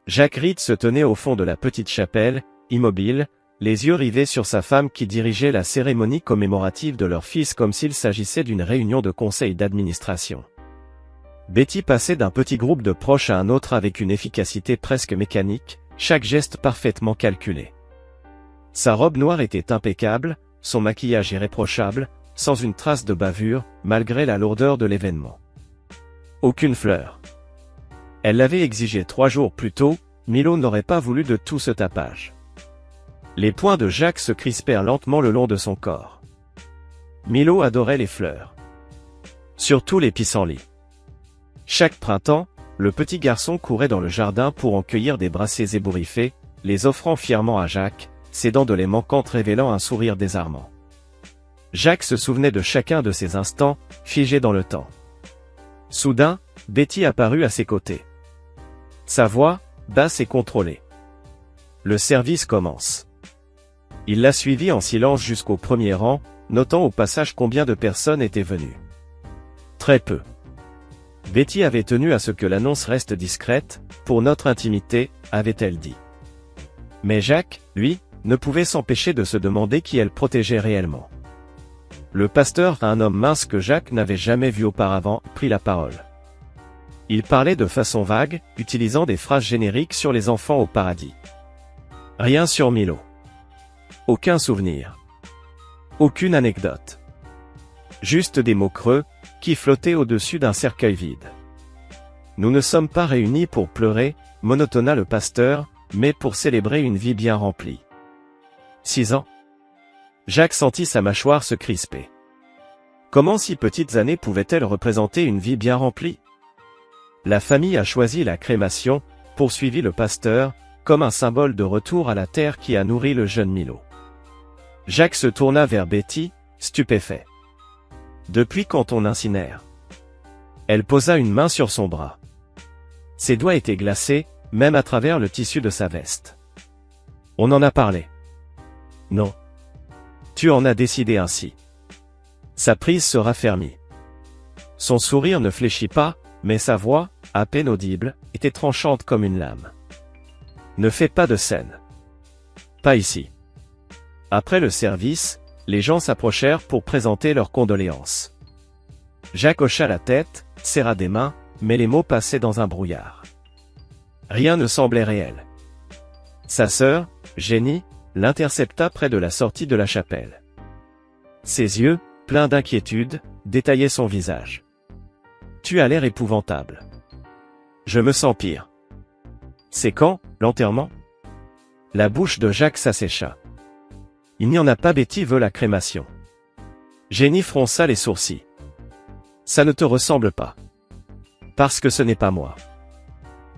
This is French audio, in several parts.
Jacques Ritt se tenait au fond de la petite chapelle, immobile, les yeux rivés sur sa femme qui dirigeait la cérémonie commémorative de leur fils comme s'il s'agissait d'une réunion de conseil d'administration. Betty passait d'un petit groupe de proches à un autre avec une efficacité presque mécanique, chaque geste parfaitement calculé. Sa robe noire était impeccable, son maquillage irréprochable, sans une trace de bavure, malgré la lourdeur de l'événement. Aucune fleur. Elle l'avait exigé 3 jours plus tôt, Milo n'aurait pas voulu de tout ce tapage. Les poings de Jacques se crispèrent lentement le long de son corps. Milo adorait les fleurs. Surtout les pissenlits. Chaque printemps, le petit garçon courait dans le jardin pour en cueillir des brassées ébouriffées, les offrant fièrement à Jacques, ses dents de lait manquantes révélant un sourire désarmant. Jacques se souvenait de chacun de ces instants, figés dans le temps. Soudain, Betty apparut à ses côtés. Sa voix, basse et contrôlée. Le service commence. Il la suivit en silence jusqu'au premier rang, notant au passage combien de personnes étaient venues. Très peu. Betty avait tenu à ce que l'annonce reste discrète, pour notre intimité, avait-elle dit. Mais Jacques, lui, ne pouvait s'empêcher de se demander qui elle protégeait réellement. Le pasteur, un homme mince que Jacques n'avait jamais vu auparavant, prit la parole. Il parlait de façon vague, utilisant des phrases génériques sur les enfants au paradis. Rien sur Milo. Aucun souvenir. Aucune anecdote. Juste des mots creux, qui flottaient au-dessus d'un cercueil vide. Nous ne sommes pas réunis pour pleurer, monotona le pasteur, mais pour célébrer une vie bien remplie. 6 ans. Jacques sentit sa mâchoire se crisper. Comment si petites années pouvaient-elles représenter une vie bien remplie? La famille a choisi la crémation, poursuivit le pasteur, comme un symbole de retour à la terre qui a nourri le jeune Milo. Jacques se tourna vers Betty, stupéfait. Depuis quand on incinère? Elle posa une main sur son bras. Ses doigts étaient glacés, même à travers le tissu de sa veste. On en a parlé. Non. Tu en as décidé ainsi. Sa prise se raffermit. Son sourire ne fléchit pas, mais sa voix, à peine audible, était tranchante comme une lame. Ne fais pas de scène. Pas ici. Après le service, les gens s'approchèrent pour présenter leurs condoléances. Jacques hocha la tête, serra des mains, mais les mots passaient dans un brouillard. Rien ne semblait réel. Sa sœur, Jenny, l'intercepta près de la sortie de la chapelle. Ses yeux, pleins d'inquiétude, détaillaient son visage. Tu as l'air épouvantable. Je me sens pire. C'est quand, l'enterrement? La bouche de Jacques s'assécha. Il n'y en a pas, Betty veut la crémation. Jenny fronça les sourcils. Ça ne te ressemble pas. Parce que ce n'est pas moi.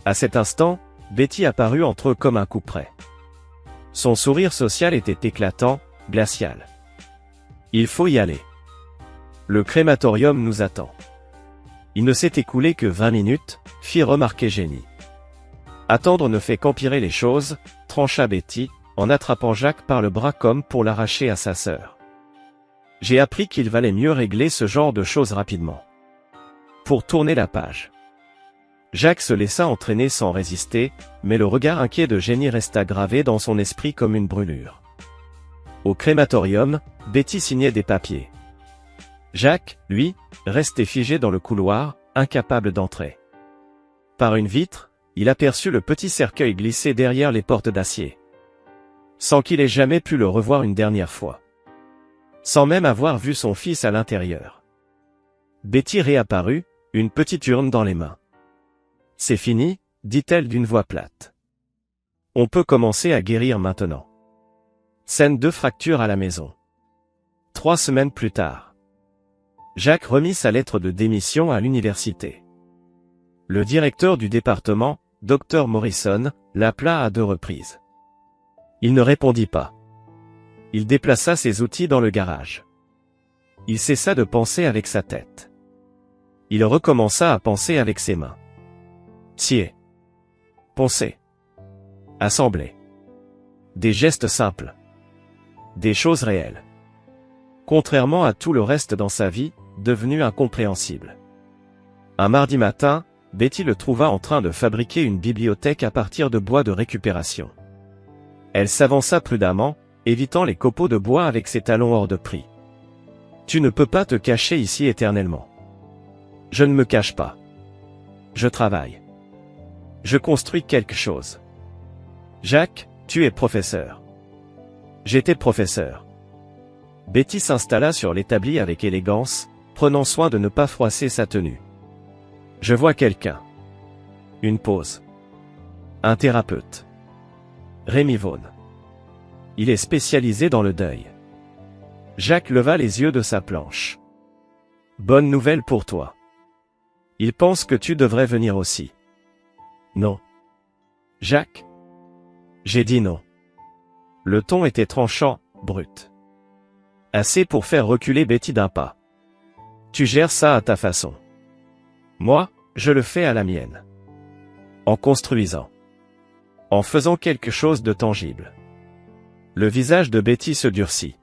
À cet instant, Betty apparut entre eux comme un coup près. Son sourire social était éclatant, glacial. Il faut y aller. Le crématorium nous attend. Il ne s'est écoulé que 20 minutes, fit remarquer Jenny. Attendre ne fait qu'empirer les choses, trancha Betty, en attrapant Jacques par le bras comme pour l'arracher à sa sœur. J'ai appris qu'il valait mieux régler ce genre de choses rapidement. Pour tourner la page. Jacques se laissa entraîner sans résister, mais le regard inquiet de Jenny resta gravé dans son esprit comme une brûlure. Au crématorium, Betty signait des papiers. Jacques, lui, restait figé dans le couloir, incapable d'entrer. Par une vitre, il aperçut le petit cercueil glissé derrière les portes d'acier. Sans qu'il ait jamais pu le revoir une dernière fois. Sans même avoir vu son fils à l'intérieur. Betty réapparut, une petite urne dans les mains. C'est fini, dit-elle d'une voix plate. On peut commencer à guérir maintenant. Scène 2, fracture à la maison. 3 semaines plus tard. Jacques remit sa lettre de démission à l'université. Le directeur du département, Dr Morrison, l'appela à 2 reprises. Il ne répondit pas. Il déplaça ses outils dans le garage. Il cessa de penser avec sa tête. Il recommença à penser avec ses mains. Scier. Poncer. Assembler. Des gestes simples. Des choses réelles. Contrairement à tout le reste dans sa vie, devenu incompréhensible. Un mardi matin, Betty le trouva en train de fabriquer une bibliothèque à partir de bois de récupération. Elle s'avança prudemment, évitant les copeaux de bois avec ses talons hors de prix. « Tu ne peux pas te cacher ici éternellement. »« Je ne me cache pas. Je travaille. Je construis quelque chose. »« Jacques, tu es professeur. »« J'étais professeur. » Betty s'installa sur l'établi avec élégance, prenant soin de ne pas froisser sa tenue. « Je vois quelqu'un. » Une pause. « Un thérapeute. » Rémi Vaughan. Il est spécialisé dans le deuil. Jacques leva les yeux de sa planche. « Bonne nouvelle pour toi. Il pense que tu devrais venir aussi. »« Non. »« Jacques ?» J'ai dit non. Le ton était tranchant, brut. Assez pour faire reculer Betty d'un pas. « Tu gères ça à ta façon. Moi, je le fais à la mienne. En construisant. En faisant quelque chose de tangible. » Le visage de Betty se durcit.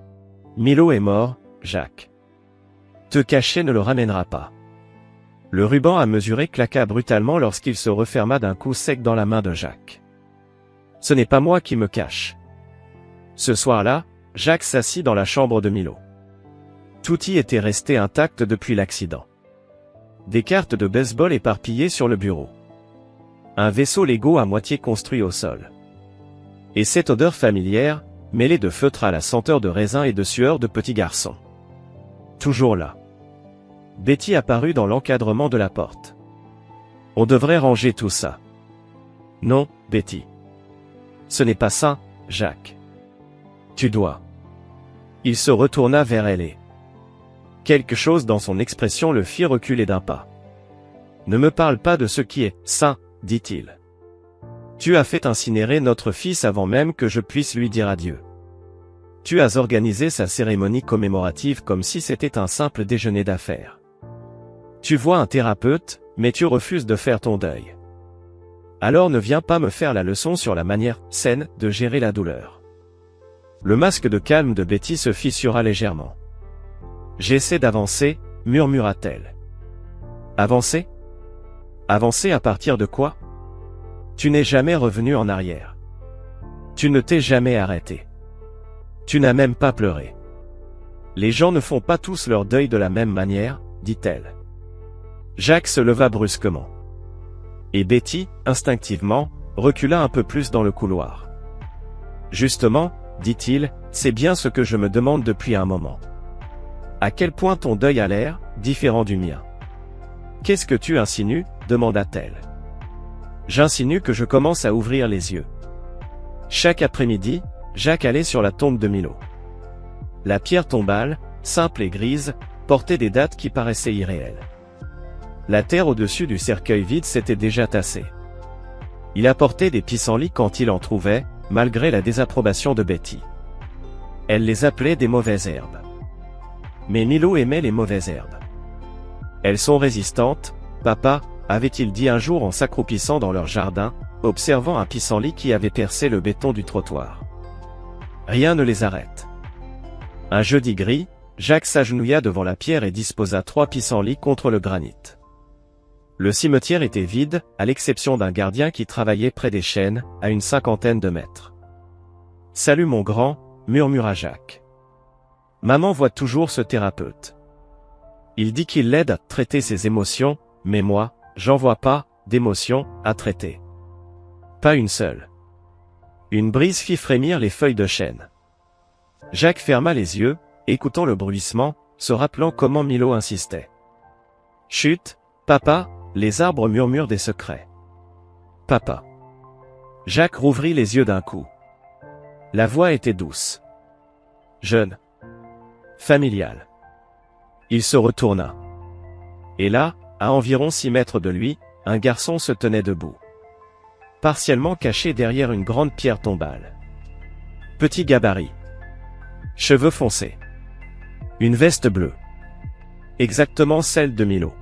« Milo est mort, Jacques. Te cacher ne le ramènera pas. » Le ruban à mesurer claqua brutalement lorsqu'il se referma d'un coup sec dans la main de Jacques. « Ce n'est pas moi qui me cache. » Ce soir-là, Jacques s'assit dans la chambre de Milo. Tout y était resté intact depuis l'accident. Des cartes de baseball éparpillées sur le bureau. Un vaisseau Lego à moitié construit au sol. Et cette odeur familière, mêlée de feutre à la senteur de raisin et de sueur de petit garçon. Toujours là. Betty apparut dans l'encadrement de la porte. « On devrait ranger tout ça. »« Non, Betty. Ce n'est pas ça, Jacques. Tu dois. » Il se retourna vers elle et... quelque chose dans son expression le fit reculer d'un pas. « Ne me parle pas de ce qui est sain, dit-il. Tu as fait incinérer notre fils avant même que je puisse lui dire adieu. Tu as organisé sa cérémonie commémorative comme si c'était un simple déjeuner d'affaires. Tu vois un thérapeute, mais tu refuses de faire ton deuil. Alors ne viens pas me faire la leçon sur la manière saine de gérer la douleur. » Le masque de calme de Betty se fissura légèrement. « J'essaie d'avancer, murmura-t-elle. »« Avancer ? Avancer à partir de quoi ? Tu n'es jamais revenu en arrière. Tu ne t'es jamais arrêté. Tu n'as même pas pleuré. Les gens ne font pas tous leur deuil de la même manière, dit-elle. » Jacques se leva brusquement. Et Betty, instinctivement, recula un peu plus dans le couloir. « Justement, dit-il, c'est bien ce que je me demande depuis un moment. À quel point ton deuil a l'air différent du mien. Qu'est-ce que tu insinues ? Demanda-t-elle. J'insinue que je commence à ouvrir les yeux. Chaque après-midi, Jacques allait sur la tombe de Milo. La pierre tombale, simple et grise, portait des dates qui paraissaient irréelles. La terre au-dessus du cercueil vide s'était déjà tassée. Il apportait des pissenlits quand il en trouvait, malgré la désapprobation de Betty. Elle les appelait des mauvaises herbes. Mais Milo aimait les mauvaises herbes. Elles sont résistantes, papa, avait-il dit un jour en s'accroupissant dans leur jardin, observant un pissenlit qui avait percé le béton du trottoir. Rien ne les arrête. Un jeudi gris, Jacques s'agenouilla devant la pierre et disposa 3 pissenlits contre le granit. Le cimetière était vide, à l'exception d'un gardien qui travaillait près des chênes, à une 50aine de mètres. « Salut mon grand », murmura Jacques. « Maman voit toujours ce thérapeute. Il dit qu'il l'aide à traiter ses émotions, mais moi, j'en vois pas, d'émotions, à traiter. Pas une seule. » Une brise fit frémir les feuilles de chêne. Jacques ferma les yeux, écoutant le bruissement, se rappelant comment Milo insistait. « Chut, papa, les arbres murmurent des secrets. »« Papa. » Jacques rouvrit les yeux d'un coup. La voix était douce. Jeune. Familiale. Il se retourna. Et là, à environ 6 mètres de lui, un garçon se tenait debout. Partiellement caché derrière une grande pierre tombale. Petit gabarit. Cheveux foncés. Une veste bleue. Exactement celle de Milo.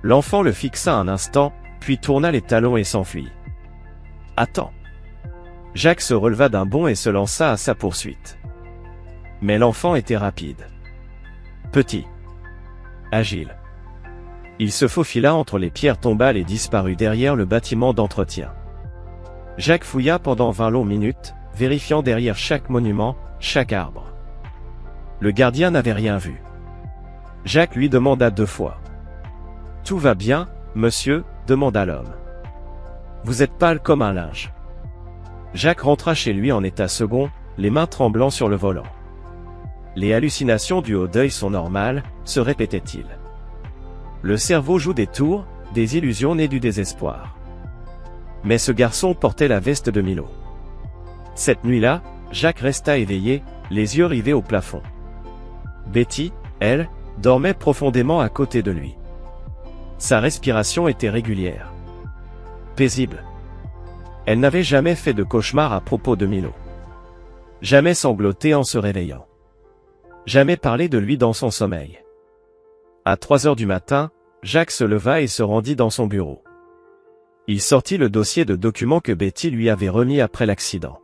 L'enfant le fixa un instant, puis tourna les talons et s'enfuit. « Attends !» Jacques se releva d'un bond et se lança à sa poursuite. Mais l'enfant était rapide. Petit. Agile. Il se faufila entre les pierres tombales et disparut derrière le bâtiment d'entretien. Jacques fouilla pendant 20 longues minutes, vérifiant derrière chaque monument, chaque arbre. Le gardien n'avait rien vu. Jacques lui demanda 2 fois. « Tout va bien, monsieur ?» demanda l'homme. « Vous êtes pâle comme un linge. » Jacques rentra chez lui en état second, les mains tremblant sur le volant. Les hallucinations dues au deuil sont normales, se répétait-il. Le cerveau joue des tours, des illusions nées du désespoir. Mais ce garçon portait la veste de Milo. Cette nuit-là, Jacques resta éveillé, les yeux rivés au plafond. Betty, elle, dormait profondément à côté de lui. Sa respiration était régulière. Paisible. Elle n'avait jamais fait de cauchemar à propos de Milo. Jamais sangloté en se réveillant. Jamais parlé de lui dans son sommeil. À 3 heures du matin, Jacques se leva et se rendit dans son bureau. Il sortit le dossier de documents que Betty lui avait remis après l'accident.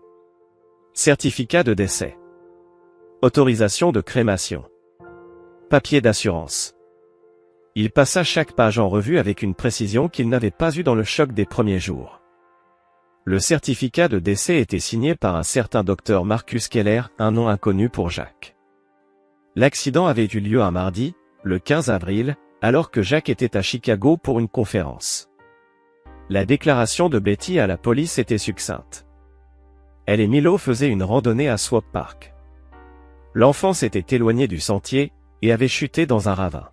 Certificat de décès. Autorisation de crémation. Papier d'assurance. Il passa chaque page en revue avec une précision qu'il n'avait pas eue dans le choc des premiers jours. Le certificat de décès était signé par un certain docteur Marcus Keller, un nom inconnu pour Jacques. L'accident avait eu lieu un mardi, le 15 avril, alors que Jacques était à Chicago pour une conférence. La déclaration de Betty à la police était succincte. Elle et Milo faisaient une randonnée à Swope Park. L'enfant s'était éloigné du sentier, et avait chuté dans un ravin.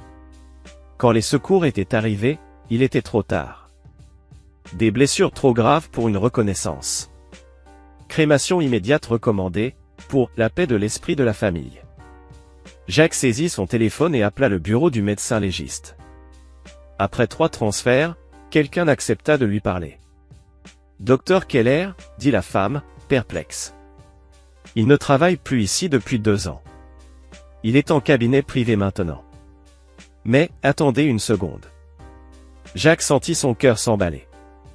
Quand les secours étaient arrivés, il était trop tard. Des blessures trop graves pour une reconnaissance. Crémation immédiate recommandée, pour la paix de l'esprit de la famille. Jacques saisit son téléphone et appela le bureau du médecin légiste. Après 3 transferts, quelqu'un accepta de lui parler. « Docteur Keller » dit la femme, perplexe. « Il ne travaille plus ici depuis 2 ans. Il est en cabinet privé maintenant. » « Mais, attendez une seconde. » Jacques sentit son cœur s'emballer.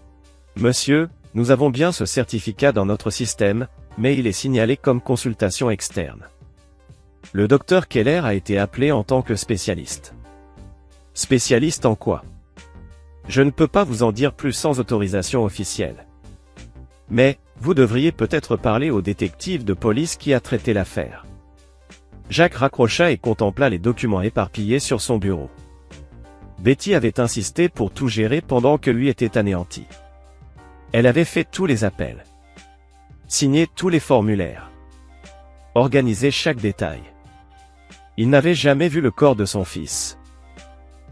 « Monsieur, nous avons bien ce certificat dans notre système, mais il est signalé comme consultation externe. » Le docteur Keller a été appelé en tant que spécialiste. « Spécialiste en quoi ? Je ne peux pas vous en dire plus sans autorisation officielle. Mais, vous devriez peut-être parler au détective de police qui a traité l'affaire. » Jacques raccrocha et contempla les documents éparpillés sur son bureau. Betty avait insisté pour tout gérer pendant que lui était anéanti. Elle avait fait tous les appels. Signé tous les formulaires. Organisé chaque détail. Il n'avait jamais vu le corps de son fils.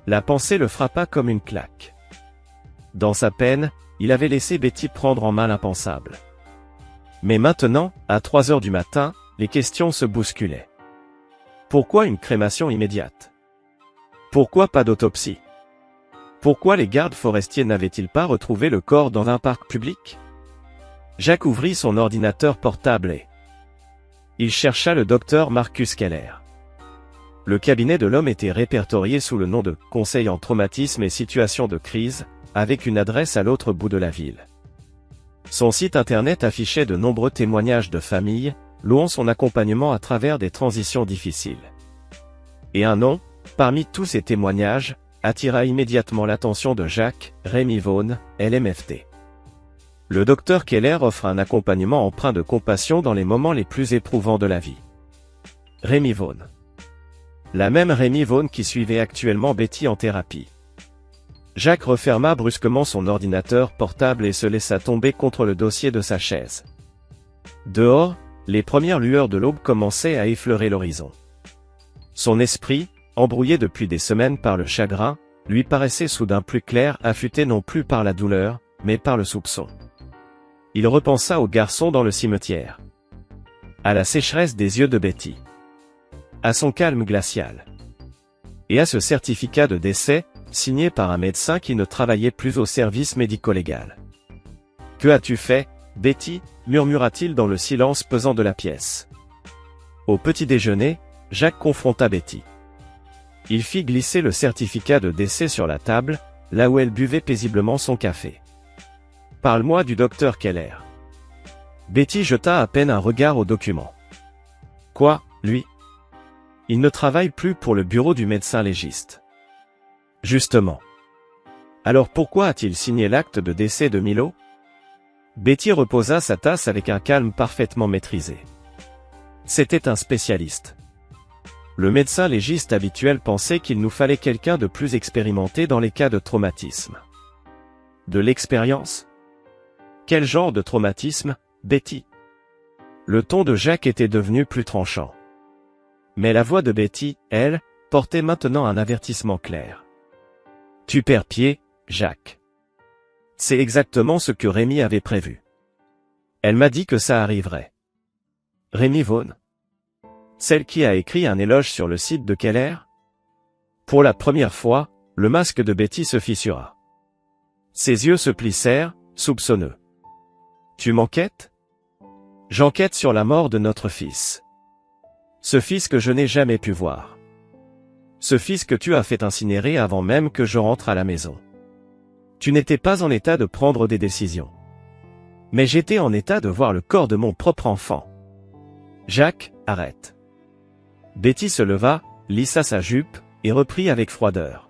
La pensée le frappa comme une claque. Dans sa peine, il avait laissé Betty prendre en main l'impensable. Mais maintenant, à 3 heures du matin, les questions se bousculaient. Pourquoi une crémation immédiate? Pourquoi pas d'autopsie? Pourquoi les gardes forestiers n'avaient-ils pas retrouvé le corps dans un parc public? Jacques ouvrit son ordinateur portable et il chercha le docteur Marcus Keller. Le cabinet de l'homme était répertorié sous le nom de « Conseil en traumatisme et situations de crise », avec une adresse à l'autre bout de la ville. Son site internet affichait de nombreux témoignages de familles, louant son accompagnement à travers des transitions difficiles. Et un nom, parmi tous ces témoignages, attira immédiatement l'attention de Jacques, Rémi Vaughan, LMFT. Le docteur Keller offre un accompagnement empreint de compassion dans les moments les plus éprouvants de la vie. Rémi Vaughan. La même Rémi Vaughan qui suivait actuellement Betty en thérapie. Jacques referma brusquement son ordinateur portable et se laissa tomber contre le dossier de sa chaise. Dehors, les premières lueurs de l'aube commençaient à effleurer l'horizon. Son esprit, embrouillé depuis des semaines par le chagrin, lui paraissait soudain plus clair, affûté non plus par la douleur, mais par le soupçon. Il repensa au garçon dans le cimetière. À la sécheresse des yeux de Betty. À son calme glacial. Et à ce certificat de décès, signé par un médecin qui ne travaillait plus au service médico-légal. « Que as-tu fait, Betty ?» murmura-t-il dans le silence pesant de la pièce. Au petit déjeuner, Jacques confronta Betty. Il fit glisser le certificat de décès sur la table, là où elle buvait paisiblement son café. « Parle-moi du docteur Keller. » Betty jeta à peine un regard au document. « Quoi, lui ? Il ne travaille plus pour le bureau du médecin légiste. » « Justement. Alors pourquoi a-t-il signé l'acte de décès de Milo? Betty reposa sa tasse avec un calme parfaitement maîtrisé. C'était un spécialiste. Le médecin légiste habituel pensait qu'il nous fallait quelqu'un de plus expérimenté dans les cas de traumatisme. De l'expérience? Quel genre de traumatisme, Betty? Le ton de Jacques était devenu plus tranchant. Mais la voix de Betty, elle, portait maintenant un avertissement clair. Tu perds pied, Jacques. C'est exactement ce que Rémi avait prévu. Elle m'a dit que ça arriverait. Rémi Vaughn? Celle qui a écrit un éloge sur le site de Keller? Pour la première fois, le masque de Betty se fissura. Ses yeux se plissèrent, soupçonneux. Tu m'enquêtes? J'enquête sur la mort de notre fils. Ce fils que je n'ai jamais pu voir. Ce fils que tu as fait incinérer avant même que je rentre à la maison. Tu n'étais pas en état de prendre des décisions. Mais j'étais en état de voir le corps de mon propre enfant. Jacques, arrête. Betty se leva, lissa sa jupe, et reprit avec froideur.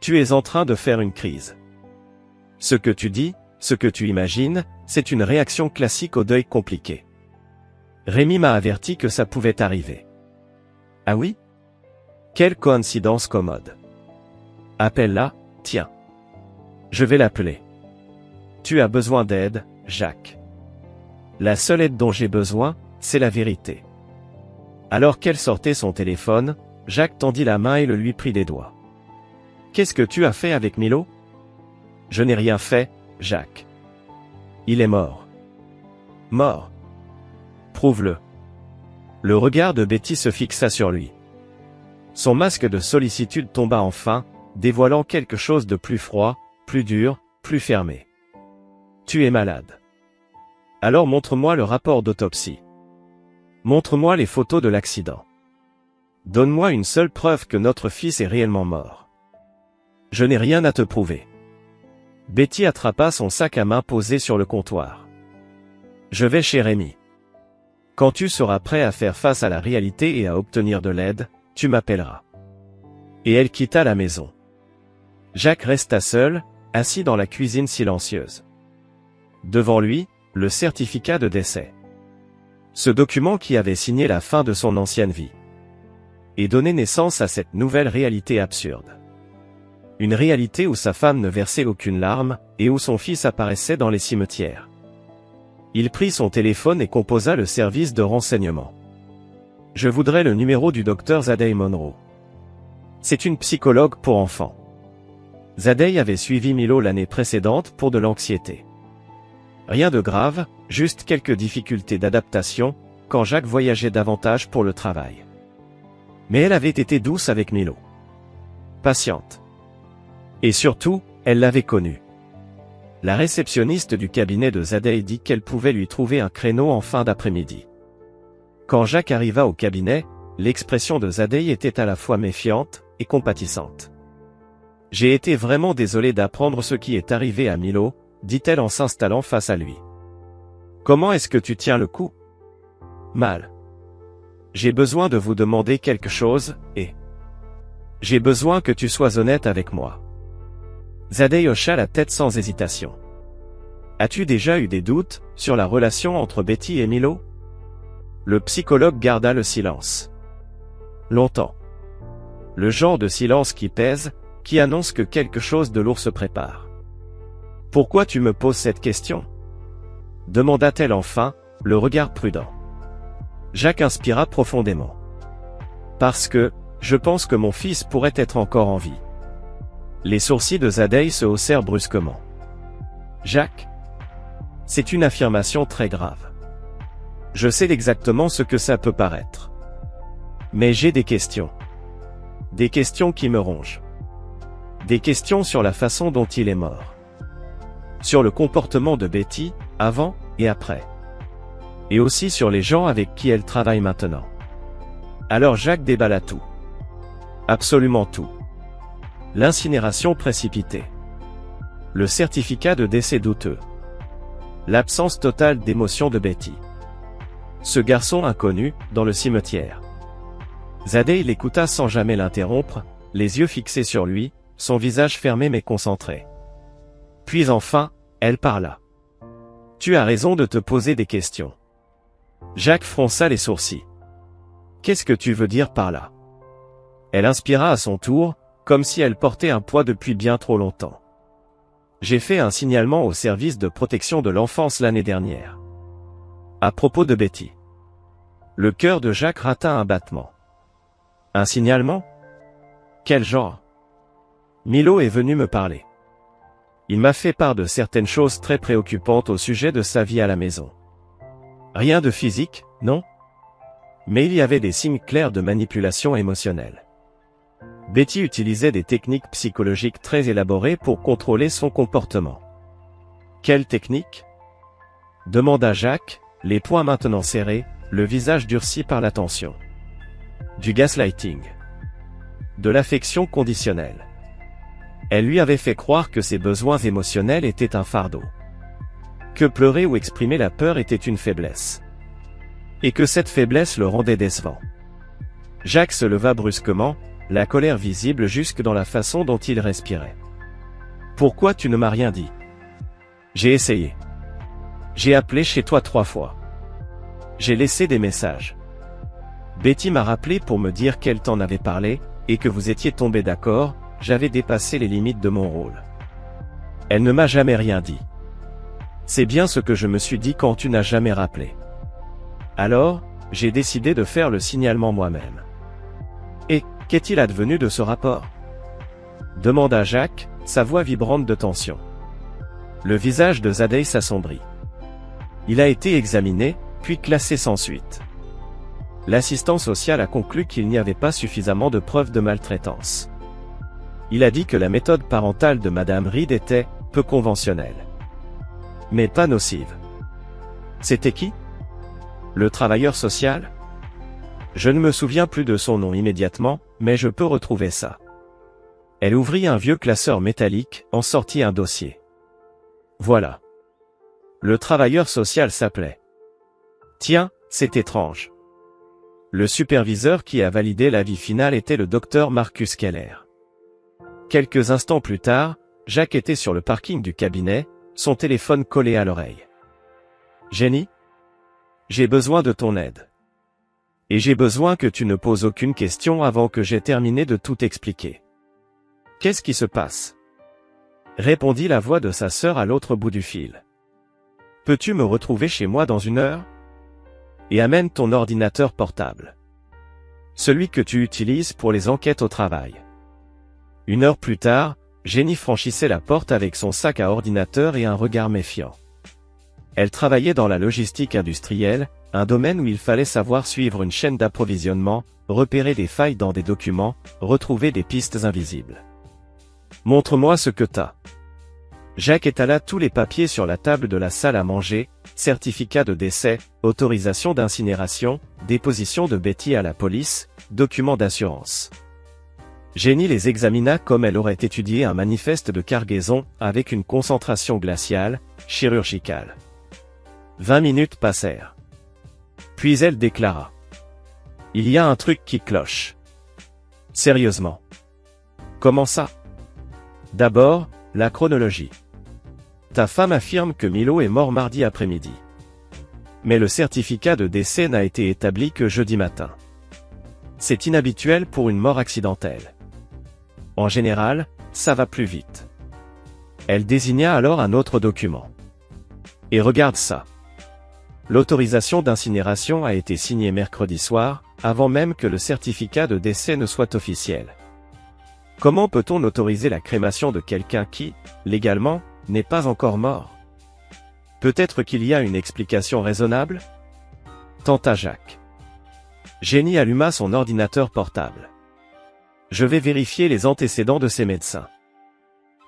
Tu es en train de faire une crise. Ce que tu dis, ce que tu imagines, c'est une réaction classique au deuil compliqué. Rémi m'a averti que ça pouvait arriver. Ah oui? Quelle coïncidence commode. Appelle-la, tiens. Je vais l'appeler. Tu as besoin d'aide, Jacques. La seule aide dont j'ai besoin, c'est la vérité. Alors qu'elle sortait son téléphone, Jacques tendit la main et le lui prit des doigts. Qu'est-ce que tu as fait avec Milo? Je n'ai rien fait, Jacques. Il est mort. Mort. Prouve-le. Le regard de Betty se fixa sur lui. Son masque de sollicitude tomba enfin, dévoilant quelque chose de plus froid, plus dur, plus fermé. Tu es malade. Alors montre-moi le rapport d'autopsie. Montre-moi les photos de l'accident. Donne-moi une seule preuve que notre fils est réellement mort. Je n'ai rien à te prouver. Betty attrapa son sac à main posé sur le comptoir. Je vais chez Rémi. Quand tu seras prêt à faire face à la réalité et à obtenir de l'aide, tu m'appelleras. Et elle quitta la maison. Jacques resta seul, assis dans la cuisine silencieuse. Devant lui, le certificat de décès. Ce document qui avait signé la fin de son ancienne vie. Et donné naissance à cette nouvelle réalité absurde. Une réalité où sa femme ne versait aucune larme, et où son fils apparaissait dans les cimetières. Il prit son téléphone et composa le service de renseignement. Je voudrais le numéro du docteur Zadey Monroe. C'est une psychologue pour enfants. Zadey avait suivi Milo l'année précédente pour de l'anxiété. Rien de grave, juste quelques difficultés d'adaptation, quand Jacques voyageait davantage pour le travail. Mais elle avait été douce avec Milo. Patiente. Et surtout, elle l'avait connu. La réceptionniste du cabinet de Zadey dit qu'elle pouvait lui trouver un créneau en fin d'après-midi. Quand Jacques arriva au cabinet, l'expression de Zadey était à la fois méfiante et compatissante. « J'ai été vraiment désolé d'apprendre ce qui est arrivé à Milo, » dit-elle en s'installant face à lui. « Comment est-ce que tu tiens le coup? » Mal. J'ai besoin de vous demander quelque chose, et j'ai besoin que tu sois honnête avec moi. Zadey hocha la tête sans hésitation. As-tu déjà eu des doutes sur la relation entre Betty et Milo? Le psychologue garda le silence. Longtemps. Le genre de silence qui pèse, qui annonce que quelque chose de lourd se prépare. Pourquoi tu me poses cette question? Demanda-t-elle enfin, le regard prudent. Jacques inspira profondément. Parce que, je pense que mon fils pourrait être encore en vie. Les sourcils de Zadey se haussèrent brusquement. Jacques? C'est une affirmation très grave. Je sais exactement ce que ça peut paraître. Mais j'ai des questions. Des questions qui me rongent. Des questions sur la façon dont il est mort. Sur le comportement de Betty, avant et après. Et aussi sur les gens avec qui elle travaille maintenant. Alors Jacques déballa tout. Absolument tout. L'incinération précipitée. Le certificat de décès douteux. L'absence totale d'émotion de Betty. Ce garçon inconnu, dans le cimetière. Zadey l'écouta sans jamais l'interrompre, les yeux fixés sur lui, son visage fermé mais concentré. Puis enfin, elle parla. Tu as raison de te poser des questions. Jacques fronça les sourcils. Qu'est-ce que tu veux dire par là? Elle inspira à son tour, comme si elle portait un poids depuis bien trop longtemps. J'ai fait un signalement au service de protection de l'enfance l'année dernière. À propos de Betty. Le cœur de Jacques rata un battement. Un signalement? Quel genre? Milo est venu me parler. Il m'a fait part de certaines choses très préoccupantes au sujet de sa vie à la maison. Rien de physique, non? Mais il y avait des signes clairs de manipulation émotionnelle. Betty utilisait des techniques psychologiques très élaborées pour contrôler son comportement. Quelle technique? Demanda Jacques, les poings maintenant serrés, le visage durci par la tension. Du gaslighting. De l'affection conditionnelle. Elle lui avait fait croire que ses besoins émotionnels étaient un fardeau. Que pleurer ou exprimer la peur était une faiblesse. Et que cette faiblesse le rendait décevant. Jacques se leva brusquement, la colère visible jusque dans la façon dont il respirait. Pourquoi tu ne m'as rien dit? J'ai essayé. J'ai appelé chez toi 3 fois. J'ai laissé des messages. Betty m'a rappelé pour me dire qu'elle t'en avait parlé, et que vous étiez tombés d'accord, j'avais dépassé les limites de mon rôle. Elle ne m'a jamais rien dit. C'est bien ce que je me suis dit quand tu n'as jamais rappelé. Alors, j'ai décidé de faire le signalement moi-même. Et, qu'est-il advenu de ce rapport? Demanda Jacques, sa voix vibrante de tension. Le visage de Zadeh s'assombrit. Il a été examiné, puis classé sans suite. L'assistant social a conclu qu'il n'y avait pas suffisamment de preuves de maltraitance. Il a dit que la méthode parentale de Madame Reed était peu conventionnelle. Mais pas nocive. C'était qui? Le travailleur social? Je ne me souviens plus de son nom immédiatement, mais je peux retrouver ça. Elle ouvrit un vieux classeur métallique, en sortit un dossier. Voilà. Le travailleur social s'appelait. Tiens, c'est étrange. Le superviseur qui a validé l'avis final était le docteur Marcus Keller. Quelques instants plus tard, Jacques était sur le parking du cabinet, son téléphone collé à l'oreille. Jenny? J'ai besoin de ton aide. Et j'ai besoin que tu ne poses aucune question avant que j'aie terminé de tout expliquer. Qu'est-ce qui se passe? Répondit la voix de sa sœur à l'autre bout du fil. Peux-tu me retrouver chez moi dans 1 heure? Et amène ton ordinateur portable. Celui que tu utilises pour les enquêtes au travail. 1 heure plus tard, Jenny franchissait la porte avec son sac à ordinateur et un regard méfiant. Elle travaillait dans la logistique industrielle, un domaine où il fallait savoir suivre une chaîne d'approvisionnement, repérer des failles dans des documents, retrouver des pistes invisibles. Montre-moi ce que t'as. Jacques étala tous les papiers sur la table de la salle à manger, certificat de décès, autorisation d'incinération, déposition de Betty à la police, documents d'assurance. Jenny les examina comme elle aurait étudié un manifeste de cargaison, avec une concentration glaciale, chirurgicale. 20 minutes passèrent. Puis elle déclara. Il y a un truc qui cloche. Sérieusement. Comment ça? D'abord, la chronologie. Ta femme affirme que Milo est mort mardi après-midi. Mais le certificat de décès n'a été établi que jeudi matin. C'est inhabituel pour une mort accidentelle. En général, ça va plus vite. Elle désigna alors un autre document. Et regarde ça. L'autorisation d'incinération a été signée mercredi soir, avant même que le certificat de décès ne soit officiel. Comment peut-on autoriser la crémation de quelqu'un qui, légalement, n'est pas encore mort? Peut-être qu'il y a une explication raisonnable? Tenta Jacques. Jenny alluma son ordinateur portable. Je vais vérifier les antécédents de ces médecins.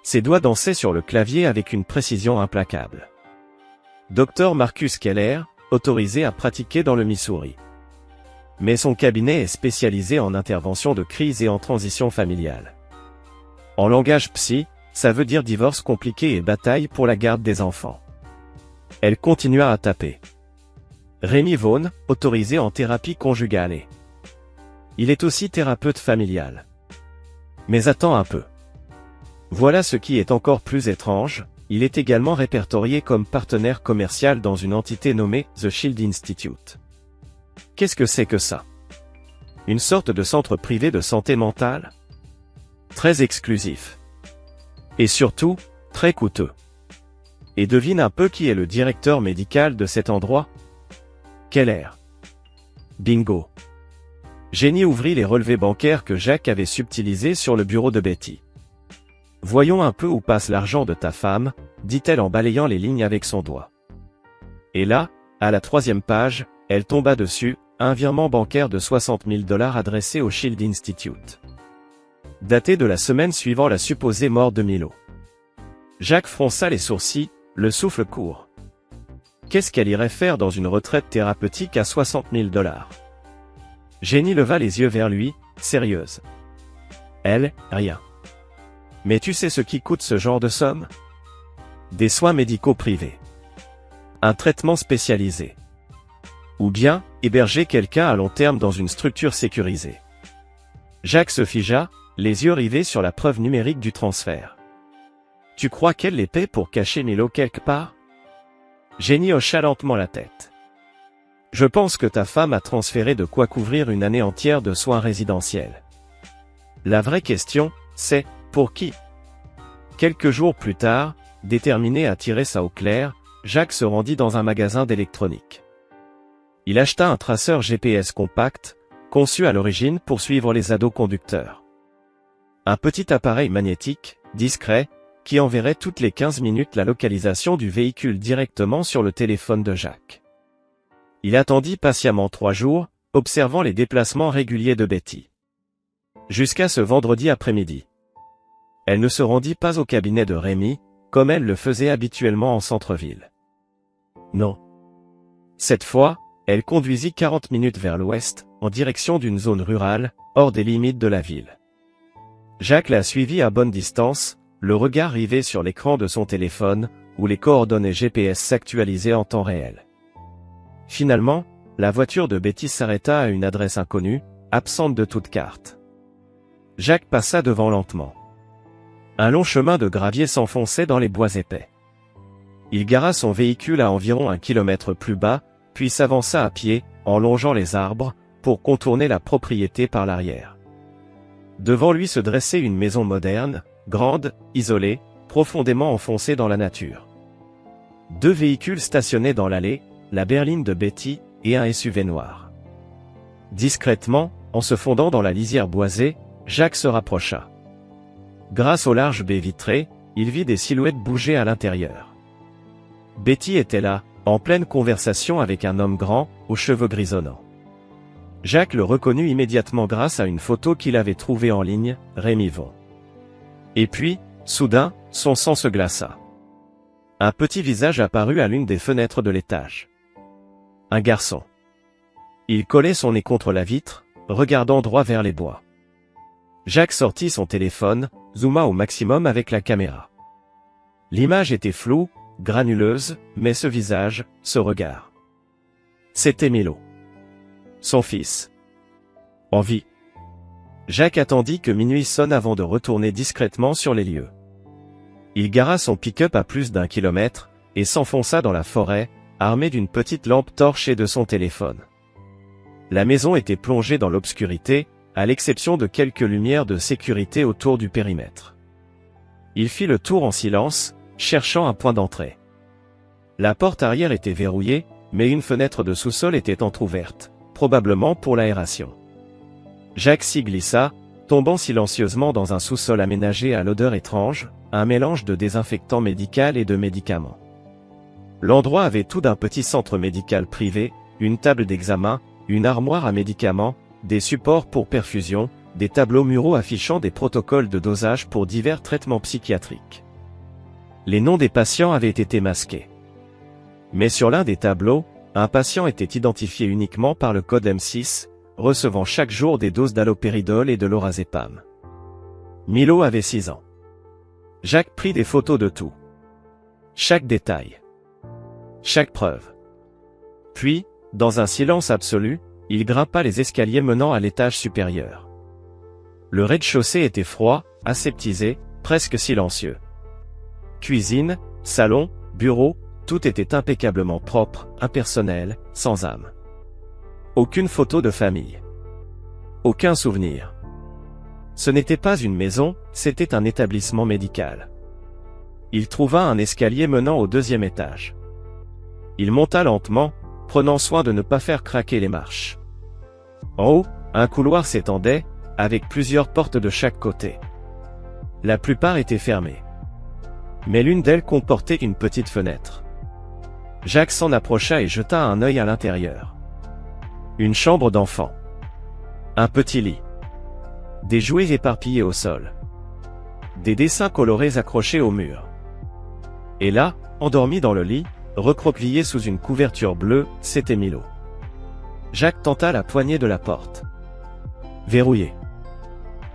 Ses doigts dansaient sur le clavier avec une précision implacable. Dr Marcus Keller, autorisé à pratiquer dans le Missouri. Mais son cabinet est spécialisé en intervention de crise et en transition familiale. En langage psy, ça veut dire divorce compliqué et bataille pour la garde des enfants. Elle continua à taper. Rémi Vaughan, autorisé en thérapie conjugale. Il est aussi thérapeute familial. Mais attends un peu. Voilà ce qui est encore plus étrange, il est également répertorié comme partenaire commercial dans une entité nommée The Shield Institute. Qu'est-ce que c'est que ça? Une sorte de centre privé de santé mentale? Très exclusif. Et surtout, très coûteux. Et devine un peu qui est le directeur médical de cet endroit? Keller. Bingo. Jenny ouvrit les relevés bancaires que Jack avait subtilisés sur le bureau de Betty. Voyons un peu où passe l'argent de ta femme, dit-elle en balayant les lignes avec son doigt. Et là, à la 3e page, elle tomba dessus, un virement bancaire de 60 000 $ adressé au Shield Institute. Daté de la semaine suivant la supposée mort de Milo. Jack fronça les sourcils, le souffle court. Qu'est-ce qu'elle irait faire dans une retraite thérapeutique à 60 000 $? Jenny leva les yeux vers lui, sérieuse. Elle, rien. Mais tu sais ce qui coûte ce genre de somme? Des soins médicaux privés. Un traitement spécialisé. Ou bien, héberger quelqu'un à long terme dans une structure sécurisée. Jack se figea, les yeux rivés sur la preuve numérique du transfert. Tu crois qu'elle les paie pour cacher Milo quelque part? Jenny hocha lentement la tête. Je pense que ta femme a transféré de quoi couvrir une année entière de soins résidentiels. La vraie question, c'est, pour qui? Quelques jours plus tard, déterminé à tirer ça au clair, Jack se rendit dans un magasin d'électronique. Il acheta un traceur GPS compact, conçu à l'origine pour suivre les ados conducteurs. Un petit appareil magnétique, discret, qui enverrait toutes les 15 minutes la localisation du véhicule directement sur le téléphone de Jack. Il attendit patiemment 3 jours, observant les déplacements réguliers de Betty. Jusqu'à ce vendredi après-midi. Elle ne se rendit pas au cabinet de Rémi, comme elle le faisait habituellement en centre-ville. Non. Cette fois, elle conduisit 40 minutes vers l'ouest, en direction d'une zone rurale, hors des limites de la ville. Jack la suivit à bonne distance, le regard rivé sur l'écran de son téléphone, où les coordonnées GPS s'actualisaient en temps réel. Finalement, la voiture de Betty s'arrêta à une adresse inconnue, absente de toute carte. Jack passa devant lentement. Un long chemin de gravier s'enfonçait dans les bois épais. Il gara son véhicule à environ 1 kilomètre plus bas, puis s'avança à pied, en longeant les arbres, pour contourner la propriété par l'arrière. Devant lui se dressait une maison moderne, grande, isolée, profondément enfoncée dans la nature. 2 véhicules stationnaient dans l'allée, la berline de Betty, et un SUV noir. Discrètement, en se fondant dans la lisière boisée, Jack se rapprocha. Grâce aux larges baies vitrées, il vit des silhouettes bouger à l'intérieur. Betty était là, en pleine conversation avec un homme grand, aux cheveux grisonnants. Jack le reconnut immédiatement grâce à une photo qu'il avait trouvée en ligne, Rémi Von. Et puis, soudain, son sang se glaça. Un petit visage apparut à l'une des fenêtres de l'étage. Un garçon. Il collait son nez contre la vitre, regardant droit vers les bois. Jack sortit son téléphone, zooma au maximum avec la caméra. L'image était floue, granuleuse, mais ce visage, ce regard. C'était Milo. Son fils. En vie. Jack attendit que minuit sonne avant de retourner discrètement sur les lieux. Il gara son pick-up à plus d'1 kilomètre, et s'enfonça dans la forêt, armé d'une petite lampe torche et de son téléphone. La maison était plongée dans l'obscurité, à l'exception de quelques lumières de sécurité autour du périmètre. Il fit le tour en silence, cherchant un point d'entrée. La porte arrière était verrouillée, mais une fenêtre de sous-sol était entr'ouverte, probablement pour l'aération. Jack s'y glissa, tombant silencieusement dans un sous-sol aménagé à l'odeur étrange, un mélange de désinfectant médical et de médicaments. L'endroit avait tout d'un petit centre médical privé, une table d'examen, une armoire à médicaments, des supports pour perfusion, des tableaux muraux affichant des protocoles de dosage pour divers traitements psychiatriques. Les noms des patients avaient été masqués. Mais sur l'un des tableaux, un patient était identifié uniquement par le code M6, recevant chaque jour des doses d'allopéridol et de lorazépam. Milo avait 6 ans. Jack prit des photos de tout. Chaque détail. Chaque preuve. Puis, dans un silence absolu, il grimpa les escaliers menant à l'étage supérieur. Le rez-de-chaussée était froid, aseptisé, presque silencieux. Cuisine, salon, bureau, tout était impeccablement propre, impersonnel, sans âme. Aucune photo de famille. Aucun souvenir. Ce n'était pas une maison, c'était un établissement médical. Il trouva un escalier menant au 2e étage. Il monta lentement, prenant soin de ne pas faire craquer les marches. En haut, un couloir s'étendait, avec plusieurs portes de chaque côté. La plupart étaient fermées. Mais l'une d'elles comportait une petite fenêtre. Jacques s'en approcha et jeta un œil à l'intérieur. Une chambre d'enfant. Un petit lit. Des jouets éparpillés au sol. Des dessins colorés accrochés au mur. Et là, endormi dans le lit, recroquevillé sous une couverture bleue, c'était Milo. Jacques tenta la poignée de la porte. Verrouillée.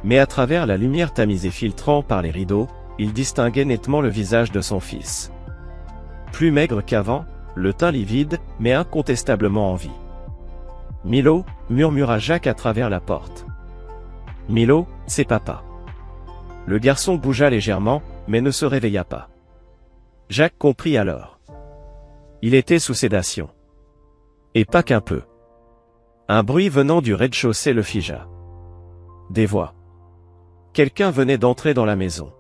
Mais à travers la lumière tamisée filtrant par les rideaux, il distinguait nettement le visage de son fils. Plus maigre qu'avant, le teint livide, mais incontestablement en vie. « Milo » murmura Jacques à travers la porte. « Milo, c'est papa. » Le garçon bougea légèrement, mais ne se réveilla pas. Jacques comprit alors. Il était sous sédation. Et pas qu'un peu. Un bruit venant du rez-de-chaussée le figea. Des voix. Quelqu'un venait d'entrer dans la maison.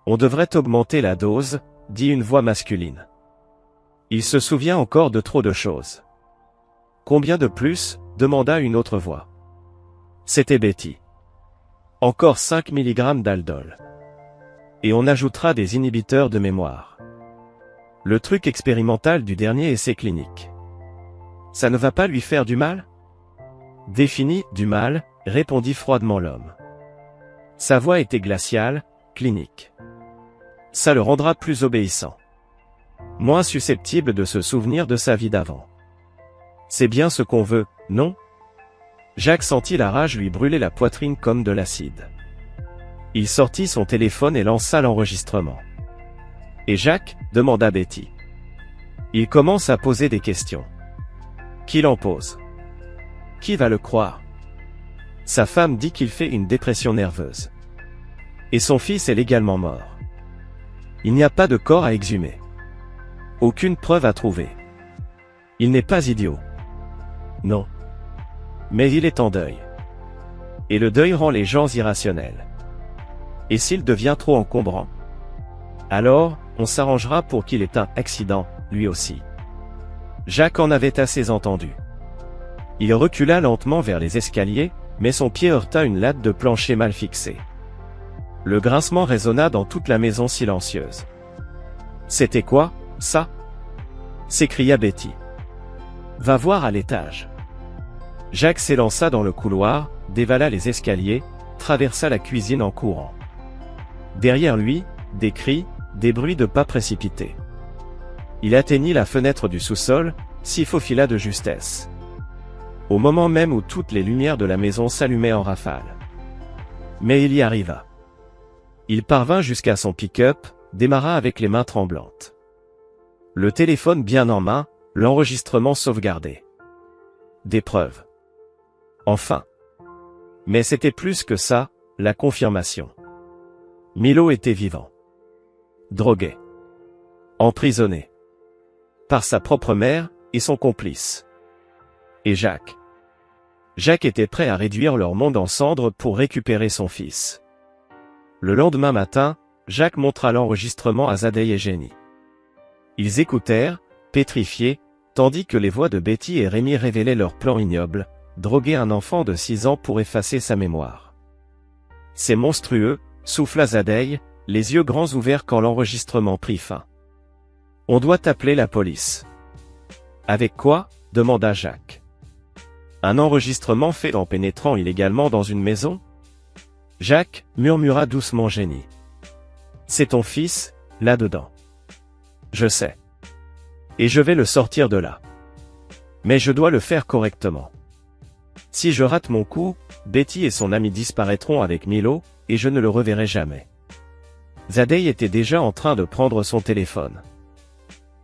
On devrait augmenter la dose, dit une voix masculine. Il se souvient encore de trop de choses. Combien de plus, demanda une autre voix. C'était Betty. Encore 5 mg d'aldol. Et on ajoutera des inhibiteurs de mémoire. Le truc expérimental du dernier essai clinique. Ça ne va pas lui faire du mal? Défini, du mal, répondit froidement l'homme. Sa voix était glaciale, clinique. Ça le rendra plus obéissant. Moins susceptible de se souvenir de sa vie d'avant. C'est bien ce qu'on veut, non? Jacques sentit la rage lui brûler la poitrine comme de l'acide. Il sortit son téléphone et lança l'enregistrement. Et Jacques, demanda Betty. Il commence à poser des questions. Qui l'en pose? Qui va le croire? Sa femme dit qu'il fait une dépression nerveuse. Et son fils est légalement mort. Il n'y a pas de corps à exhumer. Aucune preuve à trouver. Il n'est pas idiot. Non. Mais il est en deuil. Et le deuil rend les gens irrationnels. Et s'il devient trop encombrant? Alors, on s'arrangera pour qu'il ait un accident, lui aussi. Jacques en avait assez entendu. Il recula lentement vers les escaliers, mais son pied heurta une latte de plancher mal fixée. Le grincement résonna dans toute la maison silencieuse. « C'était quoi, ça ?» s'écria Betty. « Va voir à l'étage. » Jacques s'élança dans le couloir, dévala les escaliers, traversa la cuisine en courant. Derrière lui, des cris, des bruits de pas précipités. Il atteignit la fenêtre du sous-sol, s'y faufila de justesse. Au moment même où toutes les lumières de la maison s'allumaient en rafale. Mais il y arriva. Il parvint jusqu'à son pick-up, démarra avec les mains tremblantes. Le téléphone bien en main, l'enregistrement sauvegardé. Des preuves. Enfin. Mais c'était plus que ça, la confirmation. Milo était vivant. Drogué. Emprisonné. Par sa propre mère, et son complice. Et Jacques. Jacques était prêt à réduire leur monde en cendres pour récupérer son fils. Le lendemain matin, Jacques montra l'enregistrement à Zadeh et Jenny. Ils écoutèrent, pétrifiés, tandis que les voix de Betty et Rémi révélaient leur plan ignoble, droguer un enfant de 6 ans pour effacer sa mémoire. C'est monstrueux, souffla Zadeh, les yeux grands ouverts quand l'enregistrement prit fin. On doit appeler la police. Avec quoi? Demanda Jacques. Un enregistrement fait en pénétrant illégalement dans une maison? Jacques, murmura doucement Jenny. C'est ton fils, là-dedans. Je sais. Et je vais le sortir de là. Mais je dois le faire correctement. Si je rate mon coup, Betty et son ami disparaîtront avec Milo, et je ne le reverrai jamais. Zadeh était déjà en train de prendre son téléphone.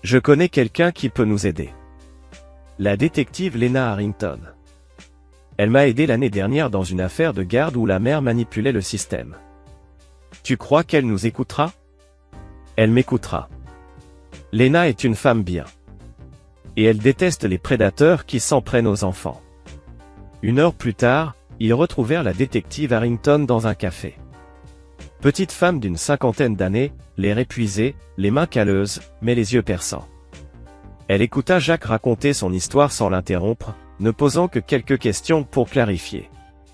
Je connais quelqu'un qui peut nous aider. La détective Lena Harrington. Elle m'a aidé l'année dernière dans une affaire de garde où la mère manipulait le système. Tu crois qu'elle nous écoutera? Elle m'écoutera. Lena est une femme bien. Et elle déteste les prédateurs qui s'en prennent aux enfants. 1 heure plus tard, ils retrouvèrent la détective Harrington dans un café. Petite femme d'une 50aine d'années, l'air épuisé, les mains calleuses, mais les yeux perçants. Elle écouta Jacques raconter son histoire sans l'interrompre, ne posant que quelques questions pour clarifier.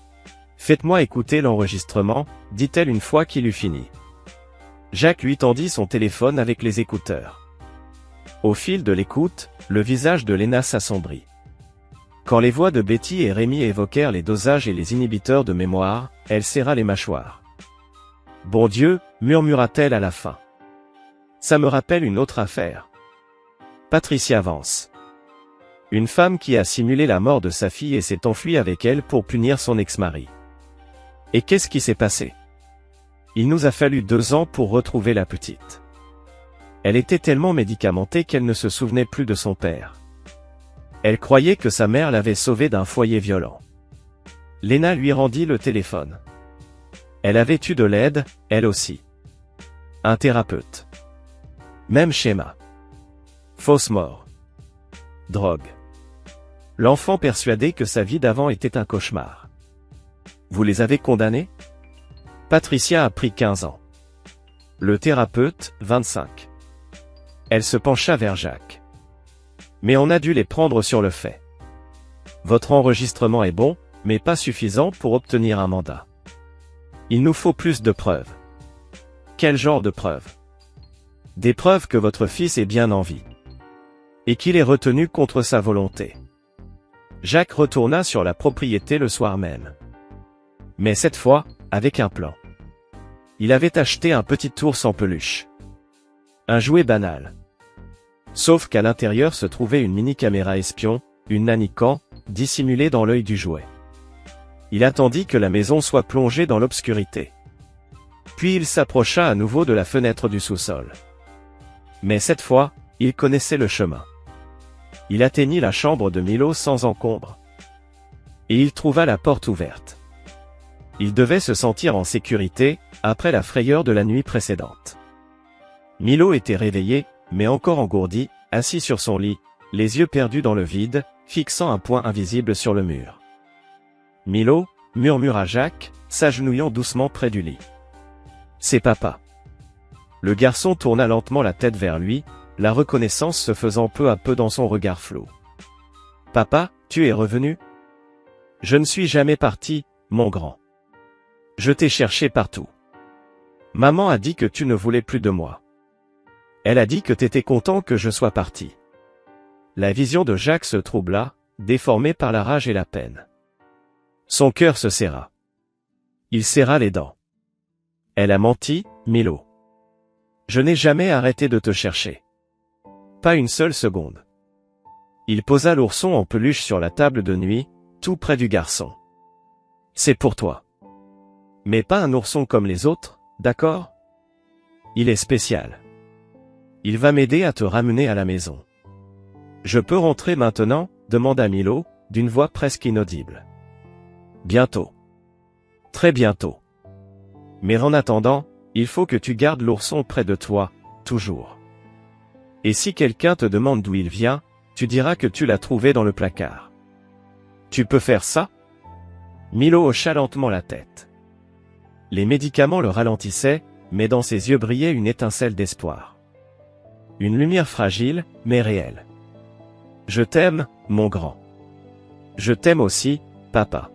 « Faites-moi écouter l'enregistrement, dit-elle une fois qu'il eut fini. Jacques lui tendit son téléphone avec les écouteurs. Au fil de l'écoute, le visage de Lena s'assombrit. Quand les voix de Betty et Rémi évoquèrent les dosages et les inhibiteurs de mémoire, elle serra les mâchoires. « Bon Dieu, murmura-t-elle à la fin. Ça me rappelle une autre affaire. Patricia Vance. Une femme qui a simulé la mort de sa fille et s'est enfuie avec elle pour punir son ex-mari. Et qu'est-ce qui s'est passé? Il nous a fallu 2 ans pour retrouver la petite. Elle était tellement médicamentée qu'elle ne se souvenait plus de son père. Elle croyait que sa mère l'avait sauvée d'un foyer violent. Lena lui rendit le téléphone. Elle avait eu de l'aide, elle aussi. Un thérapeute. Même schéma. Fausse mort. Drogue. L'enfant persuadé que sa vie d'avant était un cauchemar. Vous les avez condamnés? Patricia a pris 15 ans. Le thérapeute, 25. Elle se pencha vers Jacques. Mais on a dû les prendre sur le fait. Votre enregistrement est bon, mais pas suffisant pour obtenir un mandat. Il nous faut plus de preuves. Quel genre de preuves? Des preuves que votre fils est bien en vie. Et qu'il est retenu contre sa volonté. Jacques retourna sur la propriété le soir même. Mais cette fois, avec un plan. Il avait acheté un petit ours en peluche. Un jouet banal. Sauf qu'à l'intérieur se trouvait une mini-caméra espion, une nanny cam, dissimulée dans l'œil du jouet. Il attendit que la maison soit plongée dans l'obscurité. Puis il s'approcha à nouveau de la fenêtre du sous-sol. Mais cette fois, il connaissait le chemin. Il atteignit la chambre de Milo sans encombre. Et il trouva la porte ouverte. Il devait se sentir en sécurité, après la frayeur de la nuit précédente. Milo était réveillé, mais encore engourdi, assis sur son lit, les yeux perdus dans le vide, fixant un point invisible sur le mur. « Milo » murmura Jacques, s'agenouillant doucement près du lit. « C'est papa. » Le garçon tourna lentement la tête vers lui, la reconnaissance se faisant peu à peu dans son regard flou. « Papa, tu es revenu? »« Je ne suis jamais parti, mon grand. Je t'ai cherché partout. Maman a dit que tu ne voulais plus de moi. Elle a dit que t'étais content que je sois parti. » La vision de Jacques se troubla, déformée par la rage et la peine. Son cœur se serra. Il serra les dents. « Elle a menti, Milo. Je n'ai jamais arrêté de te chercher. Pas une seule seconde. » Il posa l'ourson en peluche sur la table de nuit, tout près du garçon. « C'est pour toi. Mais pas un ourson comme les autres, d'accord? Il est spécial. Il va m'aider à te ramener à la maison. »« Je peux rentrer maintenant ?» demanda Milo, d'une voix presque inaudible. « Bientôt. Très bientôt. Mais en attendant, il faut que tu gardes l'ourson près de toi, toujours. Et si quelqu'un te demande d'où il vient, tu diras que tu l'as trouvé dans le placard. Tu peux faire ça? » Milo hocha lentement la tête. Les médicaments le ralentissaient, mais dans ses yeux brillait une étincelle d'espoir. Une lumière fragile, mais réelle. « Je t'aime, mon grand. Je t'aime aussi, papa. »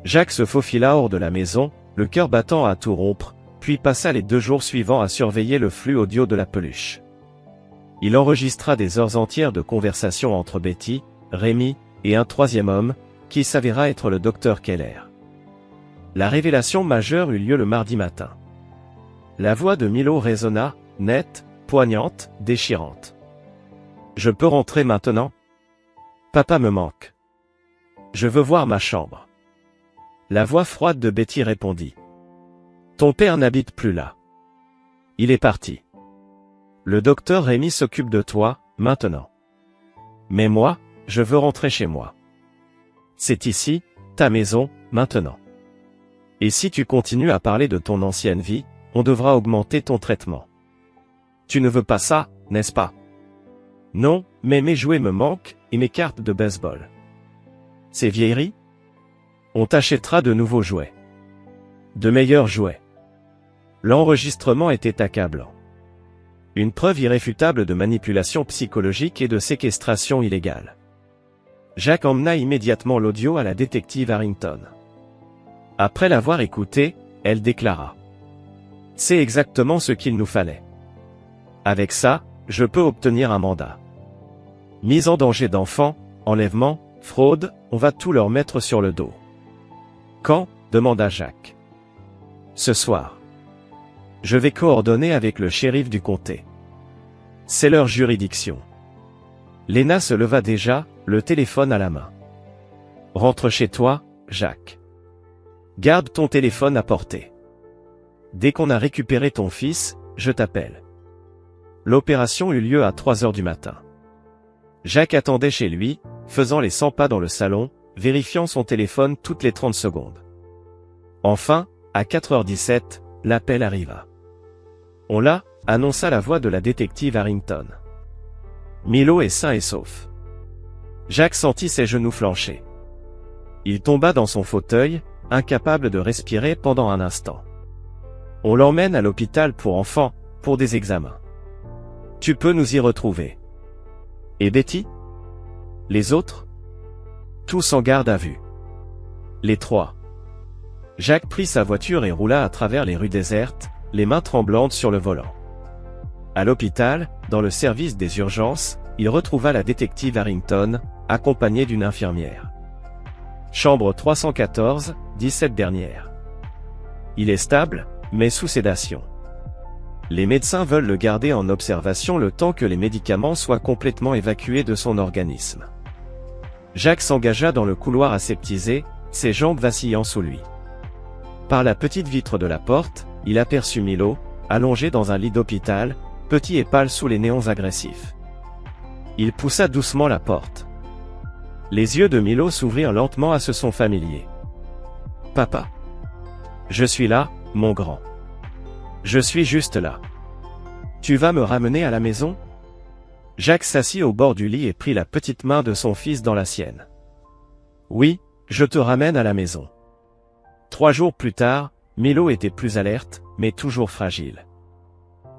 Jacques se faufila hors de la maison, le cœur battant à tout rompre, puis passa les 2 jours suivants à surveiller le flux audio de la peluche. Il enregistra des heures entières de conversation entre Betty, Rémi, et un 3e homme, qui s'avéra être le docteur Keller. La révélation majeure eut lieu le mardi matin. La voix de Milo résonna, nette, poignante, déchirante. « Je peux rentrer maintenant? Papa me manque. Je veux voir ma chambre. » La voix froide de Betty répondit. « Ton père n'habite plus là. Il est parti. Le docteur Rémi s'occupe de toi, maintenant. Mais moi, je veux rentrer chez moi. C'est ici, ta maison, maintenant. Et si tu continues à parler de ton ancienne vie, on devra augmenter ton traitement. Tu ne veux pas ça, n'est-ce pas? Non, mais mes jouets me manquent, et mes cartes de baseball. C'est vieillerie? On t'achètera de nouveaux jouets. De meilleurs jouets. L'enregistrement était accablant. Une preuve irréfutable de manipulation psychologique et de séquestration illégale. Jack emmena immédiatement l'audio à la détective Harrington. Après l'avoir écouté, elle déclara. C'est exactement ce qu'il nous fallait. Avec ça, je peux obtenir un mandat. Mise en danger d'enfants, enlèvement, fraude, on va tout leur mettre sur le dos. Quand? Demanda Jack. Ce soir. Je vais coordonner avec le shérif du comté. C'est leur juridiction. Lena se leva déjà, le téléphone à la main. Rentre chez toi, Jack. Garde ton téléphone à portée. Dès qu'on a récupéré ton fils, je t'appelle. L'opération eut lieu à 3 heures du matin. Jack attendait chez lui, faisant les 100 pas dans le salon, vérifiant son téléphone toutes les 30 secondes. Enfin, à 4h17, l'appel arriva. On l'a, annonça la voix de la détective Harrington. Milo est sain et sauf. Jack sentit ses genoux flancher. Il tomba dans son fauteuil, incapable de respirer pendant un instant. On l'emmène à l'hôpital pour enfants, pour des examens. Tu peux nous y retrouver. Et Betty? Les autres? Tous en garde à vue. Les 3. Jack prit sa voiture et roula à travers les rues désertes, les mains tremblantes sur le volant. À l'hôpital, dans le service des urgences, il retrouva la détective Harrington, accompagnée d'une infirmière. Chambre 314, 17 dernière. Il est stable, mais sous sédation. Les médecins veulent le garder en observation le temps que les médicaments soient complètement évacués de son organisme. Jack s'engagea dans le couloir aseptisé, ses jambes vacillant sous lui. Par la petite vitre de la porte, il aperçut Milo, allongé dans un lit d'hôpital, petit et pâle sous les néons agressifs. Il poussa doucement la porte. Les yeux de Milo s'ouvrirent lentement à ce son familier. « Papa. Je suis là, mon grand. Je suis juste là. Tu vas me ramener à la maison ?» Jack s'assit au bord du lit et prit la petite main de son fils dans la sienne. « Oui, je te ramène à la maison. » 3 jours plus tard, Milo était plus alerte, mais toujours fragile.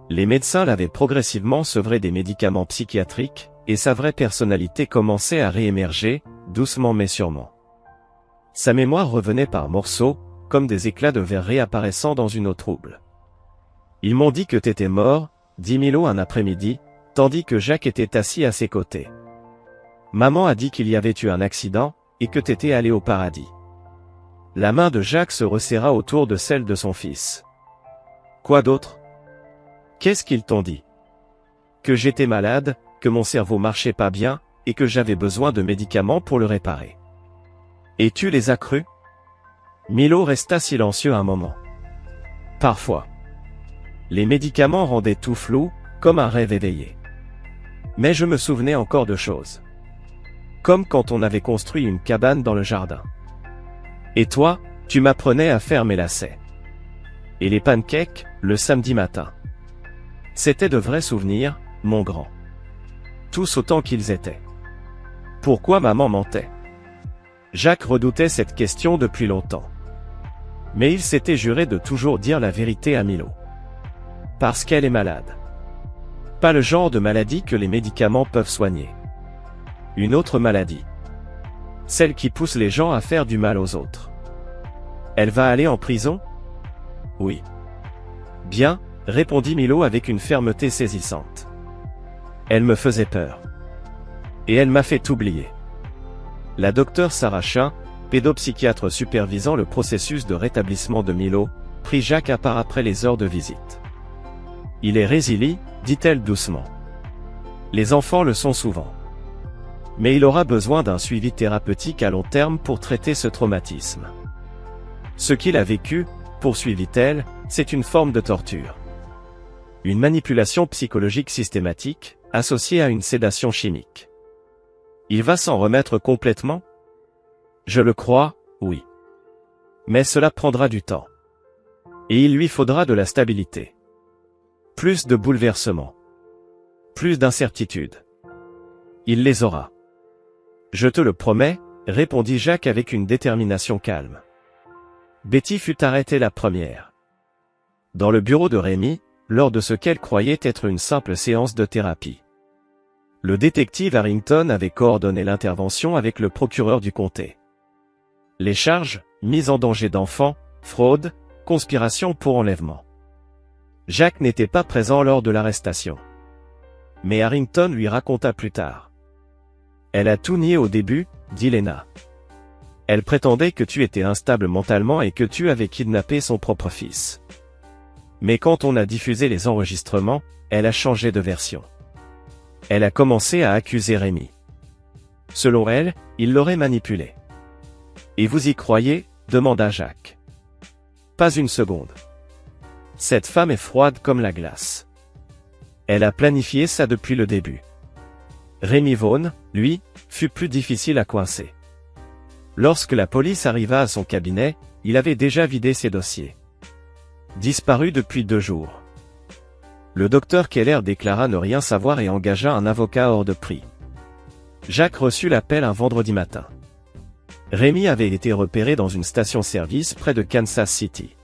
Les médecins l'avaient progressivement sevré des médicaments psychiatriques, et sa vraie personnalité commençait à réémerger, doucement mais sûrement. Sa mémoire revenait par morceaux, comme des éclats de verre réapparaissant dans une eau trouble. « Ils m'ont dit que t'étais mort », dit Milo un après-midi, tandis que Jack était assis à ses côtés. « Maman a dit qu'il y avait eu un accident, et que t'étais allé au paradis. » La main de Jack se resserra autour de celle de son fils. « Quoi d'autre? Qu'est-ce qu'ils t'ont dit? » Que j'étais malade, que mon cerveau marchait pas bien, et que j'avais besoin de médicaments pour le réparer. Et tu les as crus? Milo resta silencieux un moment. Parfois. Les médicaments rendaient tout flou, comme un rêve éveillé. Mais je me souvenais encore de choses. Comme quand on avait construit une cabane dans le jardin. Et toi, tu m'apprenais à faire mes lacets. Et les pancakes, le samedi matin. C'étaient de vrais souvenirs, mon grand. Tous autant qu'ils étaient. Pourquoi maman mentait? Jack redoutait cette question depuis longtemps. Mais il s'était juré de toujours dire la vérité à Milo. Parce qu'elle est malade. Pas le genre de maladie que les médicaments peuvent soigner. Une autre maladie. Celle qui pousse les gens à faire du mal aux autres. Elle va aller en prison? Oui. Bien, répondit Milo avec une fermeté saisissante. Elle me faisait peur. Et elle m'a fait oublier. La docteure Sarah Chin, pédopsychiatre supervisant le processus de rétablissement de Milo, prit Jack à part après les heures de visite. Il est résilient, dit-elle doucement. Les enfants le sont souvent. Mais il aura besoin d'un suivi thérapeutique à long terme pour traiter ce traumatisme. Ce qu'il a vécu, poursuivit-elle, c'est une forme de torture. Une manipulation psychologique systématique, associée à une sédation chimique. Il va s'en remettre complètement? Je le crois, oui. Mais cela prendra du temps. Et il lui faudra de la stabilité. Plus de bouleversements. Plus d'incertitudes. Il les aura. Je te le promets, répondit Jacques avec une détermination calme. Betty fut arrêtée la première. Dans le bureau de Rémi, lors de ce qu'elle croyait être une simple séance de thérapie. Le détective Harrington avait coordonné l'intervention avec le procureur du comté. Les charges, mise en danger d'enfants, fraude, conspiration pour enlèvement. Jacques n'était pas présent lors de l'arrestation. Mais Harrington lui raconta plus tard. Elle a tout nié au début, dit Lena. Elle prétendait que tu étais instable mentalement et que tu avais kidnappé son propre fils. Mais quand on a diffusé les enregistrements, elle a changé de version. Elle a commencé à accuser Rémi. Selon elle, il l'aurait manipulé. Et vous y croyez ? Demanda Jacques. Pas une seconde. Cette femme est froide comme la glace. Elle a planifié ça depuis le début. Rémi Vaughn, lui, fut plus difficile à coincer. Lorsque la police arriva à son cabinet, il avait déjà vidé ses dossiers. Disparu depuis 2 jours. Le docteur Keller déclara ne rien savoir et engagea un avocat hors de prix. Jacques reçut l'appel un vendredi matin. Rémi avait été repéré dans une station-service près de Kansas City.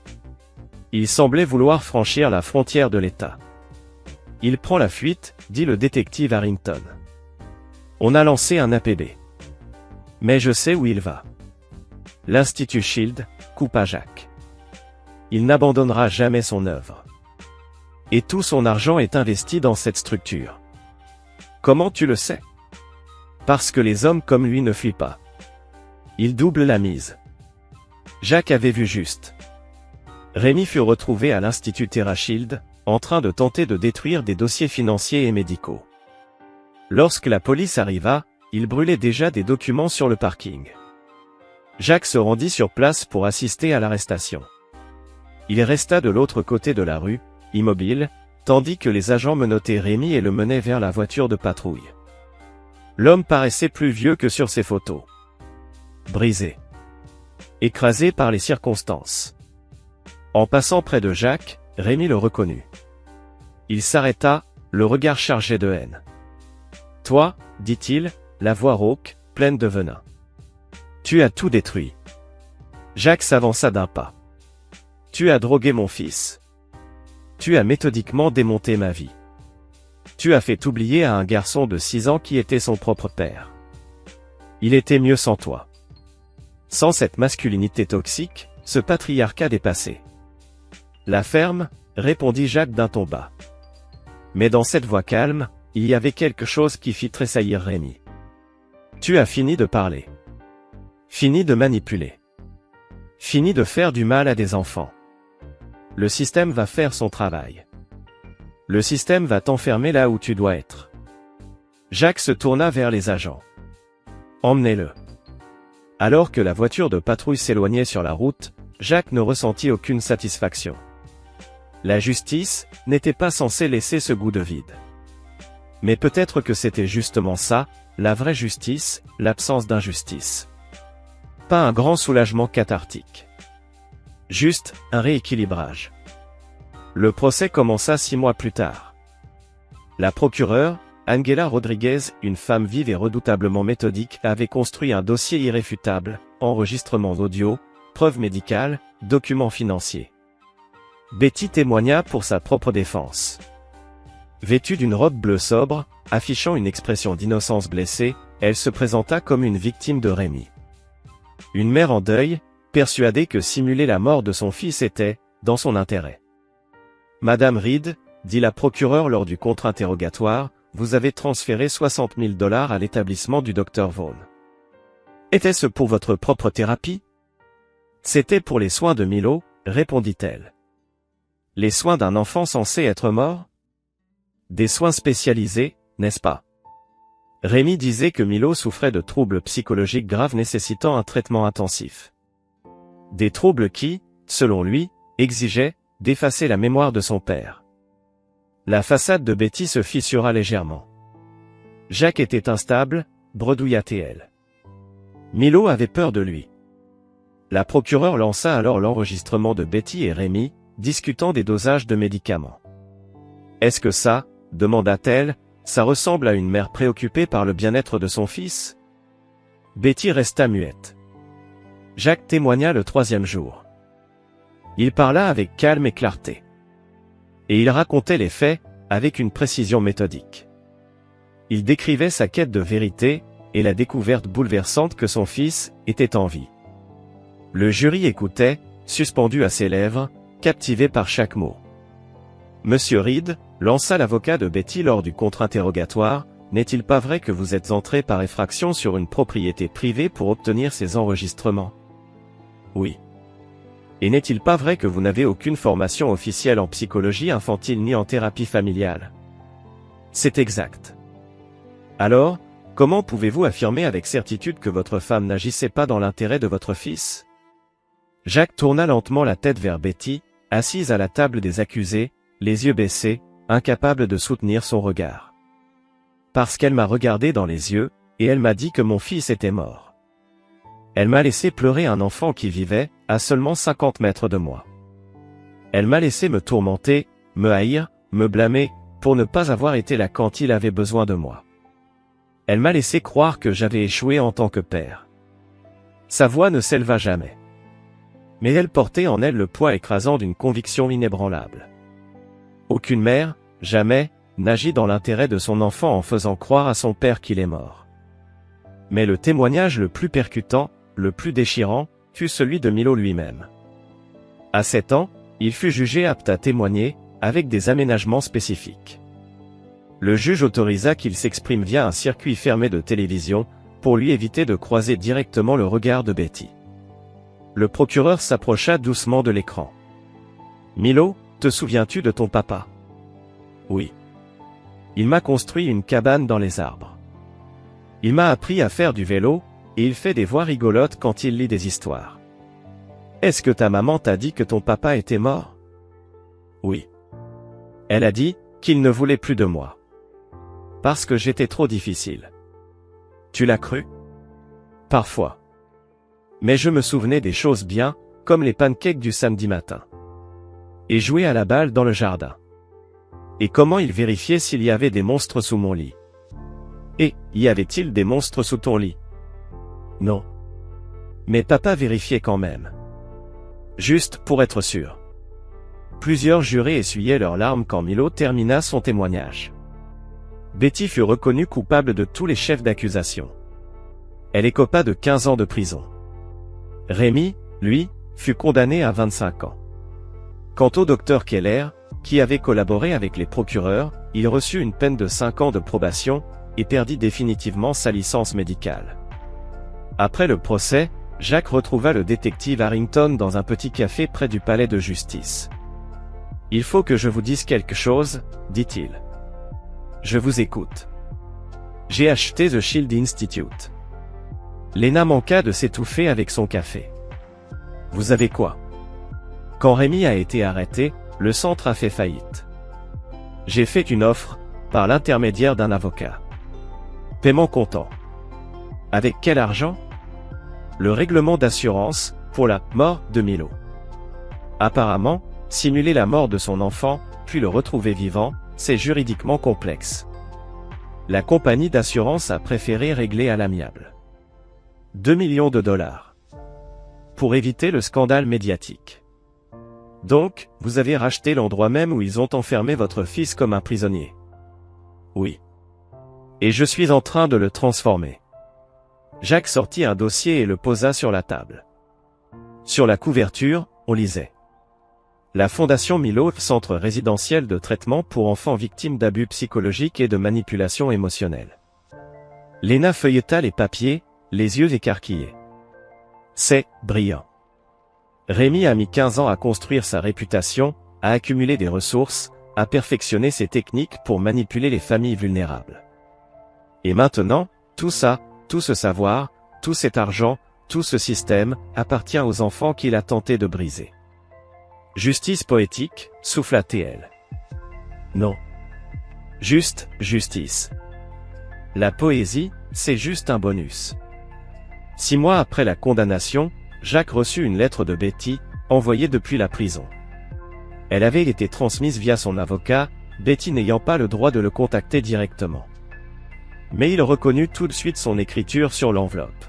Il semblait vouloir franchir la frontière de l'État. Il prend la fuite, dit le détective Harrington. On a lancé un APB. Mais je sais où il va. L'Institut Shield, coupa Jacques. Il n'abandonnera jamais son œuvre. Et tout son argent est investi dans cette structure. Comment tu le sais ? Parce que les hommes comme lui ne fuient pas. Il double la mise. Jacques avait vu juste. Rémi fut retrouvé à l'Institut TerraShield, en train de tenter de détruire des dossiers financiers et médicaux. Lorsque la police arriva, il brûlait déjà des documents sur le parking. Jacques se rendit sur place pour assister à l'arrestation. Il resta de l'autre côté de la rue, immobile, tandis que les agents menottaient Rémi et le menaient vers la voiture de patrouille. L'homme paraissait plus vieux que sur ses photos. Brisé. Écrasé par les circonstances. En passant près de Jacques, Rémi le reconnut. Il s'arrêta, le regard chargé de haine. « Toi, dit-il, la voix rauque, pleine de venin. Tu as tout détruit. » Jacques s'avança d'un pas. « Tu as drogué mon fils. Tu as méthodiquement démonté ma vie. Tu as fait oublier à un garçon de 6 ans qui était son propre père. Il était mieux sans toi. Sans cette masculinité toxique, ce patriarcat dépassé. » La ferme, répondit Jacques d'un ton bas. Mais dans cette voix calme, il y avait quelque chose qui fit tressaillir Rémi. Tu as fini de parler. Fini de manipuler. Fini de faire du mal à des enfants. Le système va faire son travail. Le système va t'enfermer là où tu dois être. Jacques se tourna vers les agents. Emmenez-le. Alors que la voiture de patrouille s'éloignait sur la route, Jacques ne ressentit aucune satisfaction. La justice n'était pas censée laisser ce goût de vide. Mais peut-être que c'était justement ça, la vraie justice, l'absence d'injustice. Pas un grand soulagement cathartique. Juste, un rééquilibrage. Le procès commença 6 mois plus tard. La procureure, Angela Rodriguez, une femme vive et redoutablement méthodique, avait construit un dossier irréfutable, enregistrements audio, preuves médicales, documents financiers. Betty témoigna pour sa propre défense. Vêtue d'une robe bleue sobre, affichant une expression d'innocence blessée, elle se présenta comme une victime de Rémi. Une mère en deuil, persuadée que simuler la mort de son fils était, dans son intérêt. Madame Reed, dit la procureure lors du contre-interrogatoire, vous avez transféré 60 000 $ à l'établissement du Dr Vaughn. Était-ce pour votre propre thérapie? C'était pour les soins de Milo, répondit-elle. Les soins d'un enfant censé être mort? Des soins spécialisés, n'est-ce pas? Rémi disait que Milo souffrait de troubles psychologiques graves nécessitant un traitement intensif. Des troubles qui, selon lui, exigeaient d'effacer la mémoire de son père. La façade de Betty se fissura légèrement. Jacques était instable, bredouilla-t-elle. Milo avait peur de lui. La procureure lança alors l'enregistrement de Betty et Rémi, discutant des dosages de médicaments. « Est-ce que ça, demanda-t-elle, ça ressemble à une mère préoccupée par le bien-être de son fils ?» Betty resta muette. Jacques témoigna le 3e jour. Il parla avec calme et clarté. Et il racontait les faits, avec une précision méthodique. Il décrivait sa quête de vérité, et la découverte bouleversante que son fils était en vie. Le jury écoutait, suspendu à ses lèvres, captivé par chaque mot. Monsieur Reed, lança l'avocat de Betty lors du contre-interrogatoire, n'est-il pas vrai que vous êtes entré par effraction sur une propriété privée pour obtenir ces enregistrements? Oui. Et n'est-il pas vrai que vous n'avez aucune formation officielle en psychologie infantile ni en thérapie familiale? C'est exact. Alors, comment pouvez-vous affirmer avec certitude que votre femme n'agissait pas dans l'intérêt de votre fils? Jacques tourna lentement la tête vers Betty, assise à la table des accusés, les yeux baissés, incapable de soutenir son regard. Parce qu'elle m'a regardé dans les yeux, et elle m'a dit que mon fils était mort. Elle m'a laissé pleurer un enfant qui vivait, à seulement 50 mètres de moi. Elle m'a laissé me tourmenter, me haïr, me blâmer, pour ne pas avoir été là quand il avait besoin de moi. Elle m'a laissé croire que j'avais échoué en tant que père. Sa voix ne s'éleva jamais. Mais elle portait en elle le poids écrasant d'une conviction inébranlable. Aucune mère, jamais, n'agit dans l'intérêt de son enfant en faisant croire à son père qu'il est mort. Mais le témoignage le plus percutant, le plus déchirant, fut celui de Milo lui-même. À 7 ans, il fut jugé apte à témoigner, avec des aménagements spécifiques. Le juge autorisa qu'il s'exprime via un circuit fermé de télévision, pour lui éviter de croiser directement le regard de Betty. Le procureur s'approcha doucement de l'écran. « Milo, te souviens-tu de ton papa? » « Oui. Il m'a construit une cabane dans les arbres. Il m'a appris à faire du vélo, et il fait des voix rigolotes quand il lit des histoires. Est-ce que ta maman t'a dit que ton papa était mort? » « Oui. Elle a dit qu'il ne voulait plus de moi. Parce que j'étais trop difficile. » « Tu l'as cru? » « Parfois. Mais je me souvenais des choses bien, comme les pancakes du samedi matin. Et jouer à la balle dans le jardin. Et comment il vérifiait s'il y avait des monstres sous mon lit? Et, y avait-il des monstres sous ton lit? Non. Mais papa vérifiait quand même. Juste pour être sûr. Plusieurs jurés essuyaient leurs larmes quand Milo termina son témoignage. Betty fut reconnue coupable de tous les chefs d'accusation. Elle écopa de 15 ans de prison. Rémi, lui, fut condamné à 25 ans. Quant au docteur Keller, qui avait collaboré avec les procureurs, il reçut une peine de 5 ans de probation, et perdit définitivement sa licence médicale. Après le procès, Jacques retrouva le détective Harrington dans un petit café près du palais de justice. « Il faut que je vous dise quelque chose, dit-il. Je vous écoute. J'ai acheté The Shield Institute. » Lena manqua de s'étouffer avec son café. « Vous avez quoi? » Quand Rémi a été arrêté, le centre a fait faillite. J'ai fait une offre, par l'intermédiaire d'un avocat. Paiement comptant. Avec quel argent? Le règlement d'assurance, pour la mort de Milo. Apparemment, simuler la mort de son enfant, puis le retrouver vivant, c'est juridiquement complexe. La compagnie d'assurance a préféré régler à l'amiable. 2 millions de dollars. Pour éviter le scandale médiatique. Donc, vous avez racheté l'endroit même où ils ont enfermé votre fils comme un prisonnier. Oui. Et je suis en train de le transformer. Jacques sortit un dossier et le posa sur la table. Sur la couverture, on lisait. La Fondation Milo, centre résidentiel de traitement pour enfants victimes d'abus psychologiques et de manipulation émotionnelle. Lena feuilleta les papiers, les yeux écarquillés. C'est brillant. Rémi a mis 15 ans à construire sa réputation, à accumuler des ressources, à perfectionner ses techniques pour manipuler les familles vulnérables. Et maintenant, tout ça, tout ce savoir, tout cet argent, tout ce système, appartient aux enfants qu'il a tenté de briser. Justice poétique, souffla-t-elle. Non. Juste, justice. La poésie, c'est juste un bonus. 6 mois après la condamnation, Jacques reçut une lettre de Betty, envoyée depuis la prison. Elle avait été transmise via son avocat, Betty n'ayant pas le droit de le contacter directement. Mais il reconnut tout de suite son écriture sur l'enveloppe.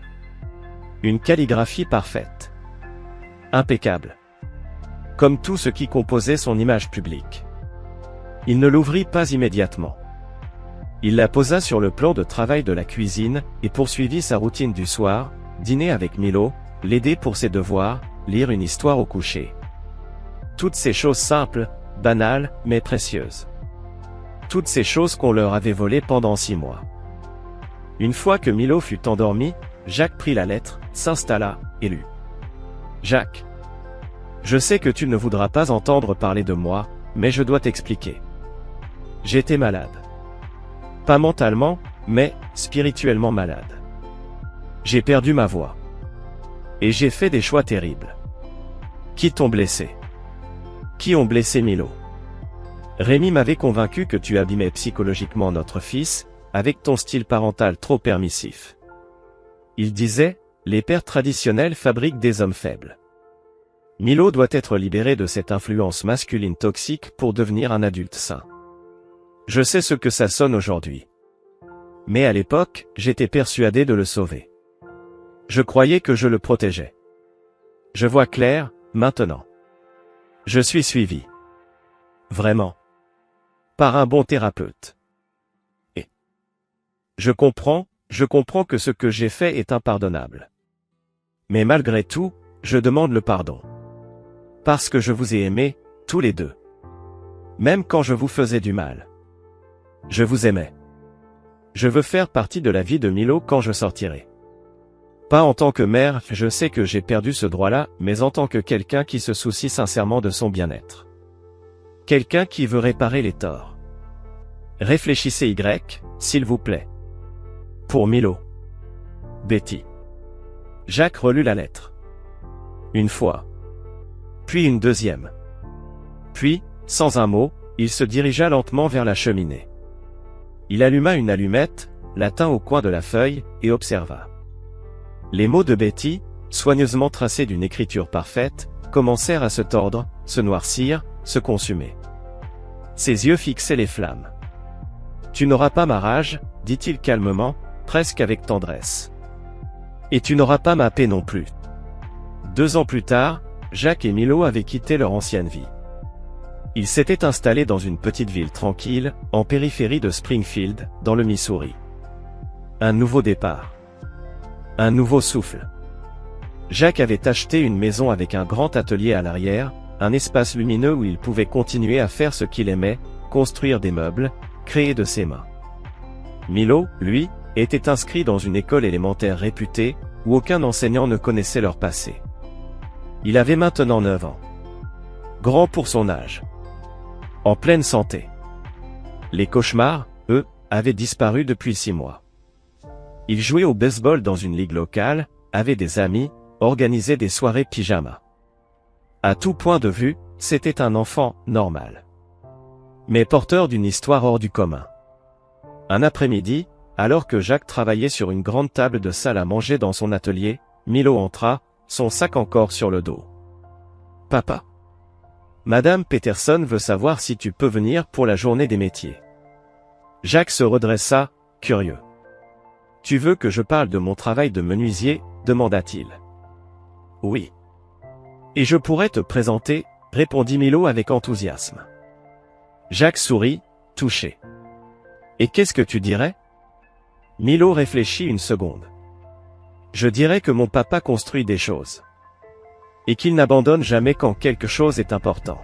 Une calligraphie parfaite. Impeccable. Comme tout ce qui composait son image publique. Il ne l'ouvrit pas immédiatement. Il la posa sur le plan de travail de la cuisine, et poursuivit sa routine du soir, dîner avec Milo, l'aider pour ses devoirs, lire une histoire au coucher. Toutes ces choses simples, banales, mais précieuses. Toutes ces choses qu'on leur avait volées pendant 6 mois. Une fois que Milo fut endormi, Jacques prit la lettre, s'installa, et lut. Jacques. Je sais que tu ne voudras pas entendre parler de moi, mais je dois t'expliquer. J'étais malade. Pas mentalement, mais spirituellement malade. J'ai perdu ma voix. Et j'ai fait des choix terribles. Qui t'ont blessé? Qui ont blessé Milo? Rémi m'avait convaincu que tu abîmais psychologiquement notre fils, avec ton style parental trop permissif. Il disait, les pères traditionnels fabriquent des hommes faibles. Milo doit être libéré de cette influence masculine toxique pour devenir un adulte sain. Je sais ce que ça sonne aujourd'hui. Mais à l'époque, j'étais persuadé de le sauver. Je croyais que je le protégeais. Je vois clair, maintenant. Je suis suivi. Vraiment. Par un bon thérapeute. Et je comprends que ce que j'ai fait est impardonnable. Mais malgré tout, je demande le pardon. Parce que je vous ai aimés, tous les deux. Même quand je vous faisais du mal. Je vous aimais. Je veux faire partie de la vie de Milo quand je sortirai. Pas en tant que mère, je sais que j'ai perdu ce droit-là, mais en tant que quelqu'un qui se soucie sincèrement de son bien-être. Quelqu'un qui veut réparer les torts. Réfléchissez s'il vous plaît. Pour Milo. Betty. Jacques relut la lettre. Une fois. Puis une deuxième. Puis, sans un mot, il se dirigea lentement vers la cheminée. Il alluma une allumette, la tint au coin de la feuille, et observa. Les mots de Betty, soigneusement tracés d'une écriture parfaite, commencèrent à se tordre, se noircir, se consumer. Ses yeux fixaient les flammes. « Tu n'auras pas ma rage, dit-il calmement, presque avec tendresse. Et tu n'auras pas ma paix non plus. » 2 ans plus tard, Jacques et Milo avaient quitté leur ancienne vie. Ils s'étaient installés dans une petite ville tranquille, en périphérie de Springfield, dans le Missouri. Un nouveau départ. Un nouveau souffle. Jacques avait acheté une maison avec un grand atelier à l'arrière, un espace lumineux où il pouvait continuer à faire ce qu'il aimait, construire des meubles, créer de ses mains. Milo, lui, était inscrit dans une école élémentaire réputée, où aucun enseignant ne connaissait leur passé. Il avait maintenant 9 ans. Grand pour son âge. En pleine santé. Les cauchemars, eux, avaient disparu depuis 6 mois. Il jouait au baseball dans une ligue locale, avait des amis, organisait des soirées pyjama. À tout point de vue, c'était un enfant normal. Mais porteur d'une histoire hors du commun. Un après-midi, alors que Jacques travaillait sur une grande table de salle à manger dans son atelier, Milo entra, son sac encore sur le dos. « Papa. Madame Peterson veut savoir si tu peux venir pour la journée des métiers. » Jacques se redressa, curieux. « Tu veux que je parle de mon travail de menuisier ?» demanda-t-il. « Oui. »« Et je pourrais te présenter » répondit Milo avec enthousiasme. Jacques sourit, touché. « Et qu'est-ce que tu dirais ?» Milo réfléchit une seconde. « Je dirais que mon papa construit des choses. Et qu'il n'abandonne jamais quand quelque chose est important. »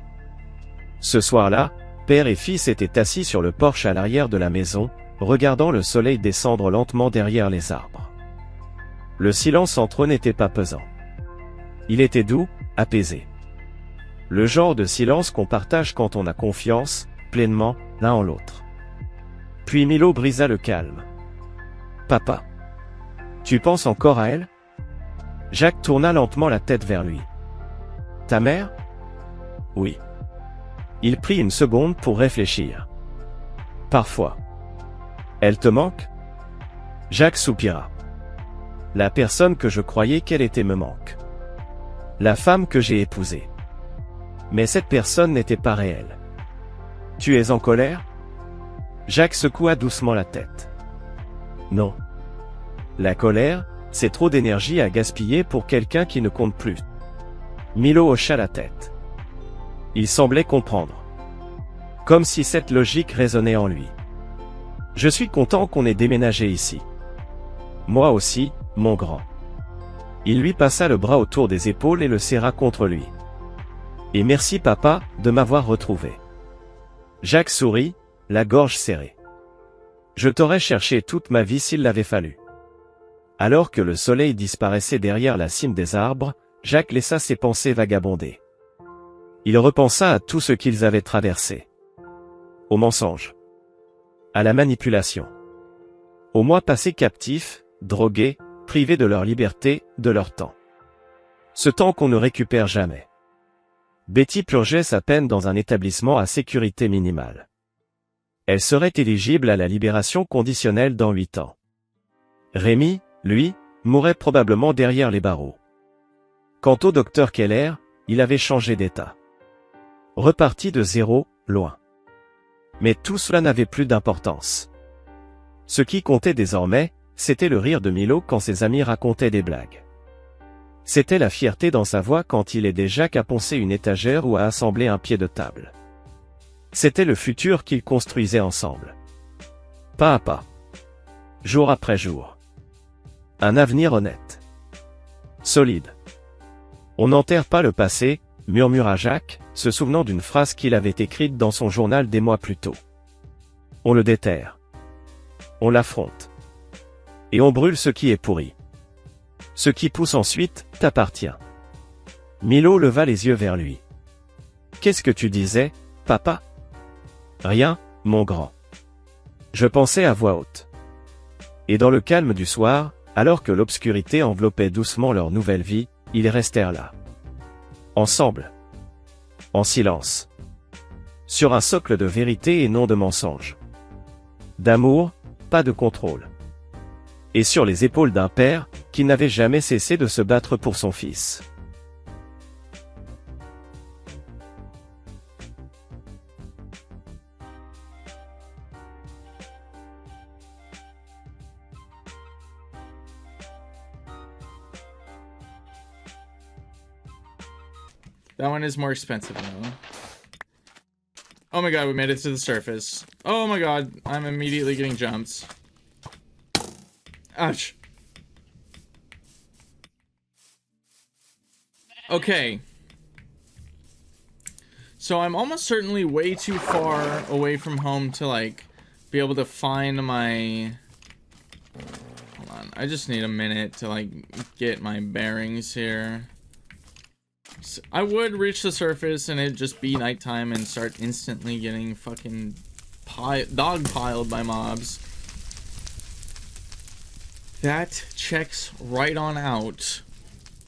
Ce soir-là, père et fils étaient assis sur le porche à l'arrière de la maison, regardant le soleil descendre lentement derrière les arbres. Le silence entre eux n'était pas pesant. Il était doux, apaisé. Le genre de silence qu'on partage quand on a confiance, pleinement, l'un en l'autre. Puis Milo brisa le calme. « Papa. Tu penses encore à elle ?» Jacques tourna lentement la tête vers lui. « Ta mère ?» ?»« Oui. » Il prit une seconde pour réfléchir. « Parfois. »« Elle te manque ?» Jacques soupira. « La personne que je croyais qu'elle était me manque. La femme que j'ai épousée. » Mais cette personne n'était pas réelle. Tu es en colère? Jacques secoua doucement la tête. Non. La colère, c'est trop d'énergie à gaspiller pour quelqu'un qui ne compte plus. Milo hocha la tête. Il semblait comprendre. Comme si cette logique résonnait en lui. Je suis content qu'on ait déménagé ici. Moi aussi, mon grand. Il lui passa le bras autour des épaules et le serra contre lui. Et merci papa, de m'avoir retrouvé. Jacques sourit, la gorge serrée. Je t'aurais cherché toute ma vie s'il l'avait fallu. Alors que le soleil disparaissait derrière la cime des arbres, Jacques laissa ses pensées vagabonder. Il repensa à tout ce qu'ils avaient traversé. Au mensonge. À la manipulation. Aux mois passés captifs, drogués, privés de leur liberté, de leur temps. Ce temps qu'on ne récupère jamais. Betty purgeait sa peine dans un établissement à sécurité minimale. Elle serait éligible à la libération conditionnelle dans 8 ans. Rémi, lui, mourrait probablement derrière les barreaux. Quant au docteur Keller, il avait changé d'état. Reparti de zéro, loin. Mais tout cela n'avait plus d'importance. Ce qui comptait désormais, c'était le rire de Milo quand ses amis racontaient des blagues. C'était la fierté dans sa voix quand il aidait Jacques à poncer une étagère ou à assembler un pied de table. C'était le futur qu'ils construisaient ensemble. Pas à pas. Jour après jour. Un avenir honnête. Solide. On n'enterre pas le passé, murmura Jacques, se souvenant d'une phrase qu'il avait écrite dans son journal des mois plus tôt. On le déterre. On l'affronte. Et on brûle ce qui est pourri. Ce qui pousse ensuite, t'appartient. Milo leva les yeux vers lui. Qu'est-ce que tu disais, papa? Rien, mon grand. Je pensais à voix haute. Et dans le calme du soir, alors que l'obscurité enveloppait doucement leur nouvelle vie, ils restèrent là. Ensemble. En silence. Sur un socle de vérité et non de mensonge. D'amour, pas de contrôle. Et sur les épaules d'un père, qui n'avait jamais cessé de se battre pour son fils. That one is more expensive though. Oh my god, we made it to the surface. Oh my god, I'm immediately getting jumps. Ouch. Okay. So I'm almost certainly way too far away from home to like be able to find my... Hold on, I just need a minute to like get my bearings here. So I would reach the surface and it'd just be nighttime and start instantly getting fucking dogpiled by mobs. That checks right on out.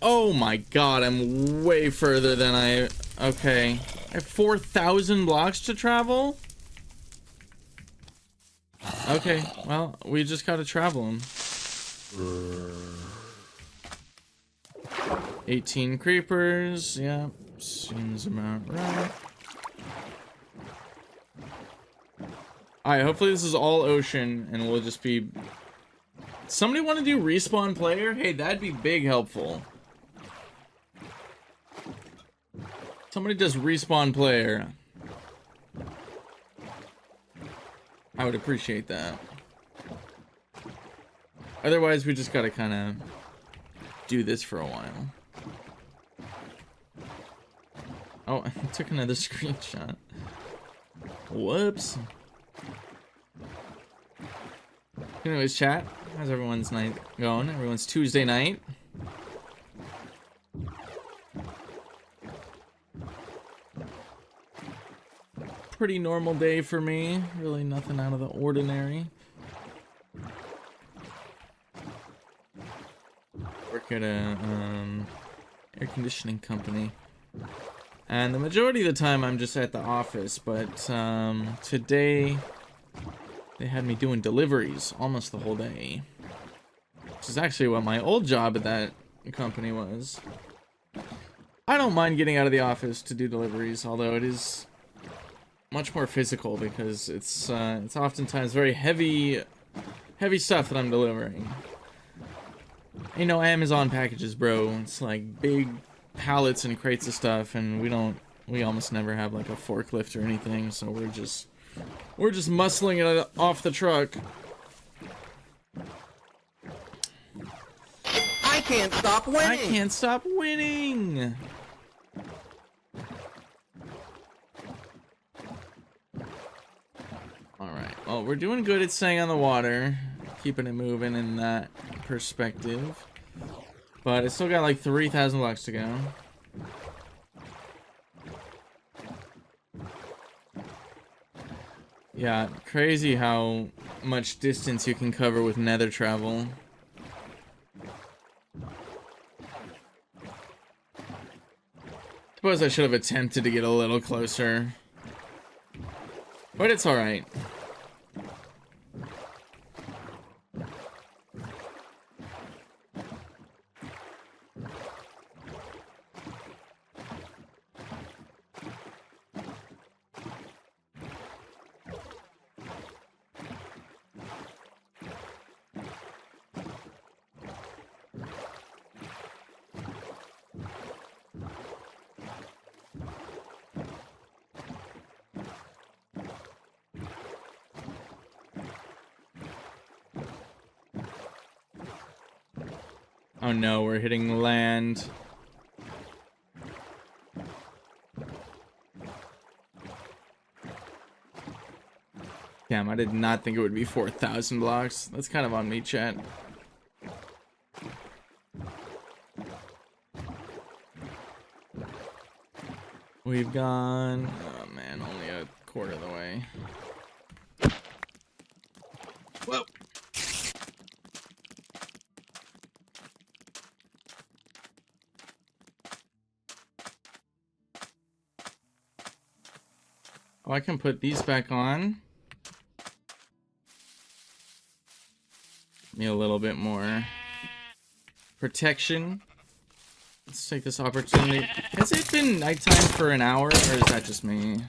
Oh my god, I'm way further than I... Okay. I have 4,000 blocks to travel? Okay, well, we just gotta travel them. 18 creepers, yeah, seems about right. Alright, hopefully this is all ocean and we'll just be... Somebody want to do respawn player? Hey, that'd be big helpful. Somebody does respawn player. I would appreciate that. Otherwise, we just gotta kind of do this for a while. Oh, I took another screenshot. Whoops. Anyways, chat, how's everyone's night going? Everyone's Tuesday night. Pretty normal day for me. Really nothing out of the ordinary. Work at a air conditioning company. And the majority of the time I'm just at the office, but today they had me doing deliveries almost the whole day. Which is actually what my old job at that company was. I don't mind getting out of the office to do deliveries, although it is much more physical because it's oftentimes very heavy stuff that I'm delivering. You know, Amazon packages, bro. It's like big pallets and crates of stuff, and we almost never have like a forklift or anything, so we're just muscling it off the truck. I can't stop winning. I can't stop winning. All right. Well, we're doing good at staying on the water, keeping it moving in that perspective. But it's still got like 3,000 blocks to go. Yeah, crazy how much distance you can cover with nether travel. Suppose I should have attempted to get a little closer. But it's alright. Oh no, we're hitting land. Damn, I did not think it would be 4,000 blocks. That's kind of on me, chat. We've gone... Oh man, only a quarter of the way. Whoa! Oh, I can put these back on. Need a little bit more protection. Let's take this opportunity. Has it been nighttime for an hour, or is that just me?